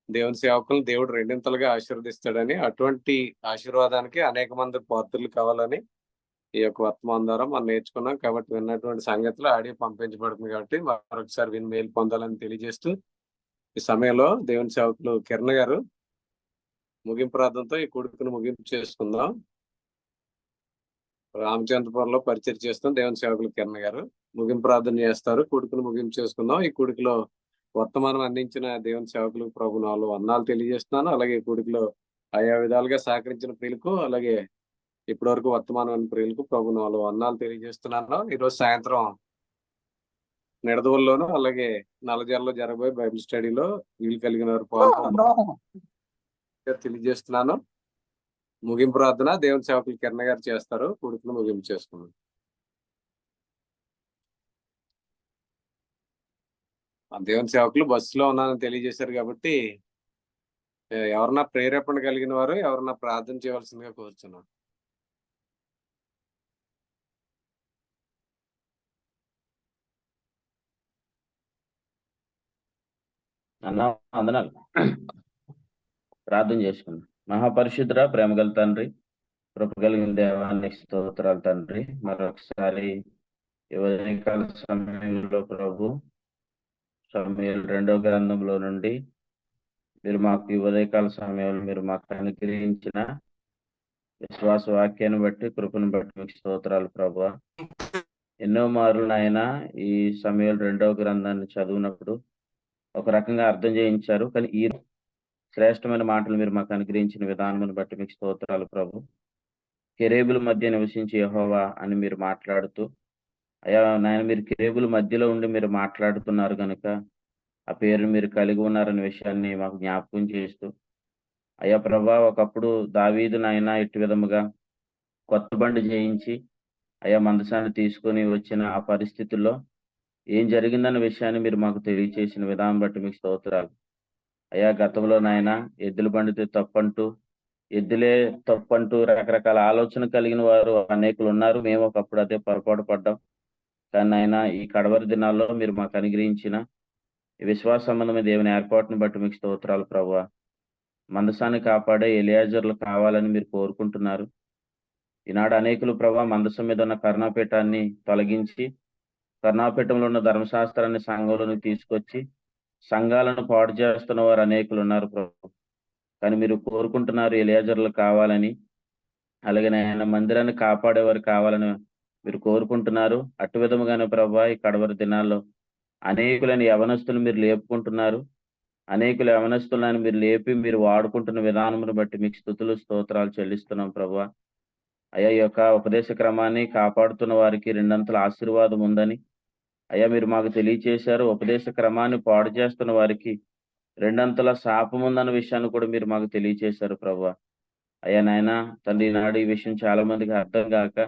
దేవుని సేవకులను దేవుడు రెండింతలుగా ఆశీర్వదిస్తాడని, అటువంటి ఆశీర్వాదానికి అనేక మంది పాత్రలు కావాలని ఈ యొక్క వర్తమానం ద్వారా మనం నేర్చుకున్నాం. కాబట్టి విన్నటువంటి సంగతులు ఆడియో పంపించబడుతుంది. కాబట్టి మరొకసారి విని మేలు పొందాలని తెలియజేస్తూ, ఈ సమయంలో దేవుని సేవకులు కిరణ్ గారు ముగింపు ప్రార్థనతో ఈ కూడికను ముగింపు చేసుకుందాం. రామచంద్రపురంలో పరిచయం చేస్తాం దేవుని సేవకులు కిరణ్ గారు ముగింపు ప్రార్థన చేస్తారు. కూడికను ముగింపు చేసుకుందాం. ఈ కూడికలో వర్తమానం అందించిన దేవుని సేవకులకు ప్రభు నాలో వందనాలు తెలియజేస్తున్నాను. అలాగే కూడికలో ఆయా విధాలుగా సహకరించిన ప్రియులకు, అలాగే ఇప్పటి వరకు వర్తమానం అనే ప్రియులకు ప్రభు నాలో వందనాలు తెలియజేస్తున్నాను. ఈరోజు సాయంత్రం నిడదవల్లోను, అలాగే నల్లజర్లలో జరగబోయే బైబిల్ స్టడీలో వీలు కలిగిన వారు తెలియజేస్తున్నాను. ముగింపు ప్రార్థన దేవుని సేవకులు కిరణ్ గారు చేస్తారు. కూడికను ముగింపు చేసుకున్నాను. దేవుని సేవకులు బస్సులో ఉన్నానని తెలియజేశారు. కాబట్టి ఎవరన్నా ప్రేరేపణ కలిగిన వారు ఎవరన్నా ప్రార్థన చేయవలసిందిగా కోరుచున్నాను. అన్నా వందనాలు. ప్రార్థన చేసుకున్నాం. మహాపరిశుద్ధుడా, ప్రేమగల తండ్రి, కృప కలిగిన దేవానికి స్తోత్రాలు తండ్రి. మరొకసారి ఈ ఉదయకాల సమయంలో ప్రభు సమూయేలు 2వ గ్రంథంలో నుండి మీరు మాకు ఈ ఉదయకాల సమయంలో మీరు మాకు అనుగ్రహించిన విశ్వాస వాక్యాన్ని బట్టి, కృపను బట్టి మీకు స్తోత్రాలు ప్రభువా. ఎన్నో మార్లు నాయన ఈ సమూయేలు 2వ గ్రంథాన్ని చదివినప్పుడు ఒక రకంగా అర్థం చేయించారు. కానీ ఈ శ్రేష్టమైన మాటలు మీరు మాకు అనుగ్రహించిన విధానమును బట్టి మీకు స్తోత్రాలు ప్రభు. కెరేబుల మధ్య నివసించి యెహోవా అని మీరు మాట్లాడుతూ, అయ్యా నాయన మీరు కెరేబుల మధ్యలో ఉండి మీరు మాట్లాడుతున్నారు కనుక ఆ పేరుని మీరు కలిగి ఉన్నారనే విషయాన్ని మాకు జ్ఞాపకం చేస్తూ, అయ్యా ప్రభా ఒకప్పుడు దావీదు నాయన ఇటు విధముగా కొత్త బండి చేయించి అయ్యా మందసాన్ని తీసుకొని వచ్చిన ఆ పరిస్థితుల్లో ఏం జరిగిందన్న విషయాన్ని మీరు మాకు తెలియచేసిన విధానం బట్టి మీకు స్తోత్రాలు. అయ్యా గతంలో నాయన ఎద్దుల బండితో తప్పంటూ ఎద్దులే తప్పంటూ రకరకాల ఆలోచన కలిగిన వారు అనేకులు ఉన్నారు. మేము ఒకప్పుడు అదే పొరపాటు పడ్డాం. కానీ ఆయన ఈ కడవరి దినాల్లో మీరు మాకు అనుగ్రహించిన ఈ విశ్వాస సంబంధమైన దేవుని ఏర్పాటును బట్టి మీకు స్తోత్రాలు ప్రభువా. మందసాన్ని కాపాడే ఎలియాజర్లు కావాలని మీరు కోరుకుంటున్నారు. ఈనాడు అనేకులు ప్రభా మందసం మీద ఉన్న కరుణాపీఠాన్ని తొలగించి కరుణాపీఠంలో ఉన్న ధర్మశాస్త్రాన్ని సంఘంలోకి తీసుకొచ్చి సంఘాలను పాడు చేస్తున్న వారు అనేకులు ఉన్నారు ప్రభు. కానీ మీరు కోరుకుంటున్నారు ఎలియాజర్లు కావాలని, అలాగే ఆయన మందిరాన్ని కాపాడేవారు కావాలని మీరు కోరుకుంటున్నారు. అటు విధముగానే ప్రభా ఈ కడవరి దినాల్లో అనేకులని యవనస్తులు మీరు లేపుకుంటున్నారు. అనేకుల యవనస్తులను మీరు లేపి మీరు వాడుకుంటున్న విధానమును బట్టి మీకు స్తుతులు స్తోత్రాలు చెల్లిస్తున్నాం ప్రభా. అయ్యా ఈ యొక్క ఉపదేశ క్రమాన్ని కాపాడుతున్న వారికి రెండంతల ఆశీర్వాదం ఉందని అయ్యా మీరు మాకు తెలియచేశారు. ఉపదేశ క్రమాన్ని పాడు చేస్తున్న వారికి రెండంతల శాపం ఉందన్న విషయాన్ని కూడా మీరు మాకు తెలియచేశారు ప్రభా. అయ్యా నాయన తండ్రి నాడు ఈ విషయం చాలా మందికి అర్థం కాక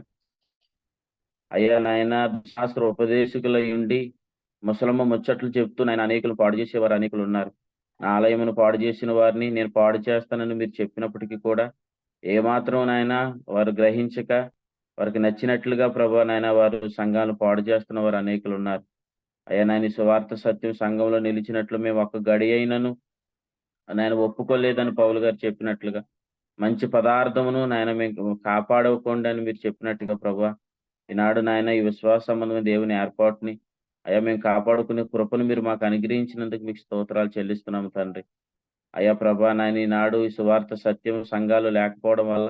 అయ్యా నాయన శాస్త్ర ఉపదేశకులై ఉండి ముసలమ్మ ముచ్చట్లు చెప్తూ నాయన అనేకులు పాడు చేసేవారు అనేకులు ఉన్నారు. నా ఆలయమును పాడు చేసిన వారిని నేను పాడు చేస్తానని మీరు చెప్పినప్పటికీ కూడా ఏమాత్రం నాయన వారు గ్రహించక వారికి నచ్చినట్లుగా ప్రభా నాయన వారు సంఘాలను పాడు చేస్తున్న వారు అనేకులు ఉన్నారు. అయ్యా నాయన సువార్త సత్యం సంఘంలో నిలిచినట్లు మేము ఒక్క గడి అయినను నాయన ఒప్పుకోలేదని పౌలు గారు చెప్పినట్లుగా మంచి పదార్థమును నాయన మేము కాపాడకుండా అని మీరు చెప్పినట్టుగా ప్రభా ఈనాడు నాయన ఈ విశ్వాస సంబంధమైన దేవుని ఏర్పాటుని అయ్యా మేము కాపాడుకునే కృపను మీరు మాకు అనుగ్రహించినందుకు మీకు స్తోత్రాలు చెల్లిస్తున్నాము తండ్రి. అయ్యా ప్రభా నాయన ఈనాడు ఈ సువార్త సత్యం సంఘాలు లేకపోవడం వల్ల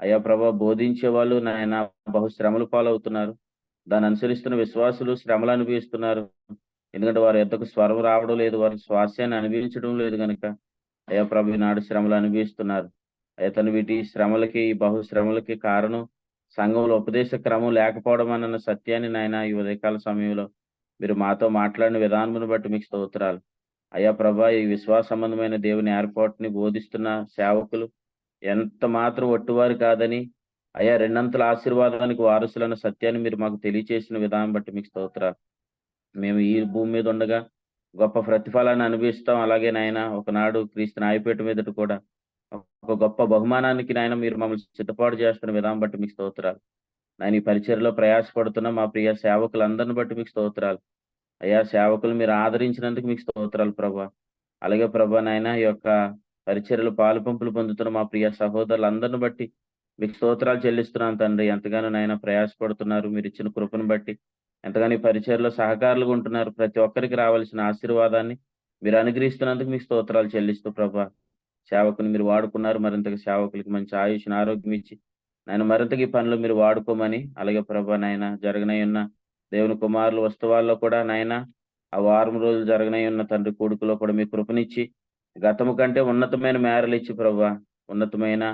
అయ్యా ప్రభా బోధించే వాళ్ళు నాయన బహు శ్రమలు పాలవుతున్నారు. దాన్ని అనుసరిస్తున్న విశ్వాసులు శ్రమలు అనుభవిస్తున్నారు. ఎందుకంటే వారి యొద్దకు స్వరం రావడం లేదు, వారి స్వాస్యాన్ని అనుభవించడం లేదు కనుక అయ్యా ప్రభు ఈనాడు శ్రమలు అనుభవిస్తున్నారు. అయ్యా తను వీటి శ్రమలకి బహు శ్రమలకి కారణం సంఘంలో ఉపదేశ క్రమం లేకపోవడం అన్న సత్యాన్ని నాయన ఈ ఉదయకాల సమయంలో మీరు మాతో మాట్లాడిన విధానమును బట్టి మీకు స్తోత్రాలు. అయ్యా ప్రభా ఈ విశ్వాస సంబంధమైన దేవుని ఏర్పాటుని బోధిస్తున్న సేవకులు ఎంత మాత్రం ఒట్టువారు కాదని అయ్యా రెండంతల ఆశీర్వాదానికి వారసులన్న సత్యాన్ని మీరు మాకు తెలియచేసిన విధానం బట్టి మీకు స్తోత్రాలు. మేము ఈ భూమి మీద ఉండగా గొప్ప ప్రతిఫలాన్ని అనుభవిస్తాం. అలాగే నాయన ఒకనాడు క్రీస్తు న్యాయపీఠ మీదట కూడా ఒక గొప్ప బహుమానానికి నాయన మీరు మమ్మల్ని సిద్ధపాటు చేస్తున్న విధానం బట్టి మీకు స్తోత్రాలు. నాయన ఈ పరిచర్లో ప్రయాసపడుతున్న మా ప్రియ సేవకులందరిని బట్టి మీకు స్తోత్రాలు. అయ్యా సేవకులు మీరు ఆదరించినందుకు మీకు స్తోత్రాలు ప్రభా. అలాగే ప్రభా నాయన ఈ యొక్క పరిచర్యలు పాలు పంపులు పొందుతున్న మా ప్రియ సహోదరులందరిని బట్టి మీకు స్తోత్రాలు చెల్లిస్తున్నాను తండ్రి. ఎంతగానో నాయన ప్రయాసపడుతున్నారు. మీరు ఇచ్చిన కృపను బట్టి ఎంతగానో ఈ పరిచర్లో సహకారులుగా ఉంటున్నారు. ప్రతి ఒక్కరికి రావాల్సిన ఆశీర్వాదాన్ని మీరు అనుగ్రహిస్తున్నందుకు మీకు స్తోత్రాలు చెల్లిస్తూ ప్రభా సేవకుని మీరు వాడుకున్నారు. మరింతగా సేవకులకి మంచి ఆయుష్ని ఆరోగ్యం ఇచ్చి నాయన మరింతగా ఈ పనులు మీరు వాడుకోమని, అలాగే ప్రభా నాయన జరగనై ఉన్న దేవుని కుమారుల వస్తువాల్లో కూడా నాయన ఆ వారం రోజులు జరగనై ఉన్న తండ్రి కొడుకులో కూడా మీ కృపనిచ్చి గతము కంటే ఉన్నతమైన మేరలు ఇచ్చి ప్రభా ఉన్నతమైన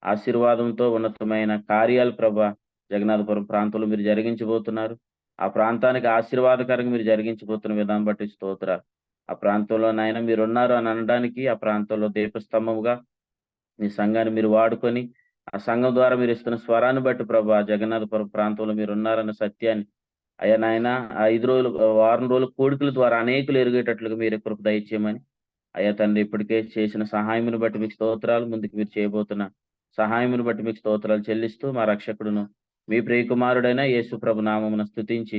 ఆశీర్వాదంతో ఉన్నతమైన కార్యాలు ప్రభా జగన్నాథపురం ప్రాంతంలో మీరు జరిగించబోతున్నారు. ఆ ప్రాంతానికి ఆశీర్వాదకరంగా మీరు జరిగించబోతున్న విధానం బట్టి స్తోత్రాలు. ఆ ప్రాంతంలో నాయన మీరున్నారు అని అనడానికి ఆ ప్రాంతంలో దీపస్తంభముగా మీ సంఘాన్ని మీరు వాడుకొని ఆ సంఘం ద్వారా మీరు ఇస్తున్న స్వరాన్ని బట్టి ప్రభా జగన్నాథపురం ప్రాంతంలో మీరు ఉన్నారన్న సత్యాన్ని అయ్యా నాయన 5 రోజులు వారం రోజుల కోడికల ద్వారా అనేకులు ఎరిగేటట్లుగా మీరు కృప దయచేయమని అయ్యా తండ్రి ఇప్పటికే చేసిన సహాయమును బట్టి మీకు స్తోత్రాలు. ముందుకు మీరు చేయబోతున్న సహాయమును బట్టి మీకు స్తోత్రాలు చెల్లిస్తూ మా రక్షకుడును మీ ప్రియకుమారుడైన యేసు ప్రభు నామమున స్తుతించి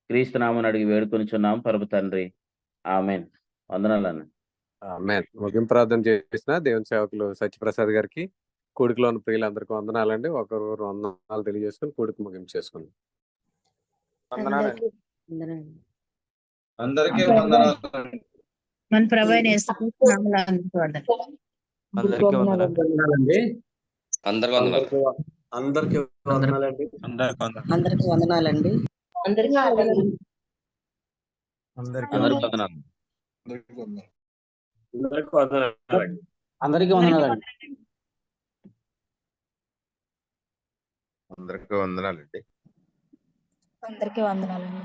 క్రీస్తు నామమున అడిగి వేడుకొనిచున్నాం పరమ తండ్రి. ఆమెన్. వందనాలు అన్న. ఆమేన్. ముగింపు ప్రార్థన చేసిన దేవుని సేవకులు సత్యప్రసాద్ గారికి కూడికలో ఉన్న ప్రియులందరికీ వందనాలండి. ఒకరు వందనాలు తెలియజేసుకుని కూడికి ముగింపు చేసుకుందాం. వందనాలండి. అందరికీ వందనాలు. మన ప్రభువైన యేసుక్రీస్తు నామములో అందరికీ వందనాలండి. అందరికీ వందనాలు. అందరికీ వందనాలండి. అందరికీ వందనాలండి. అందరికీ వందనాలు. అందరికీ వందనాలు. అందరికీ వందనాలండి. అందరికీ వందనాలండి. అందరికీ వందనాలండి. అందరికీ వందనాలండి.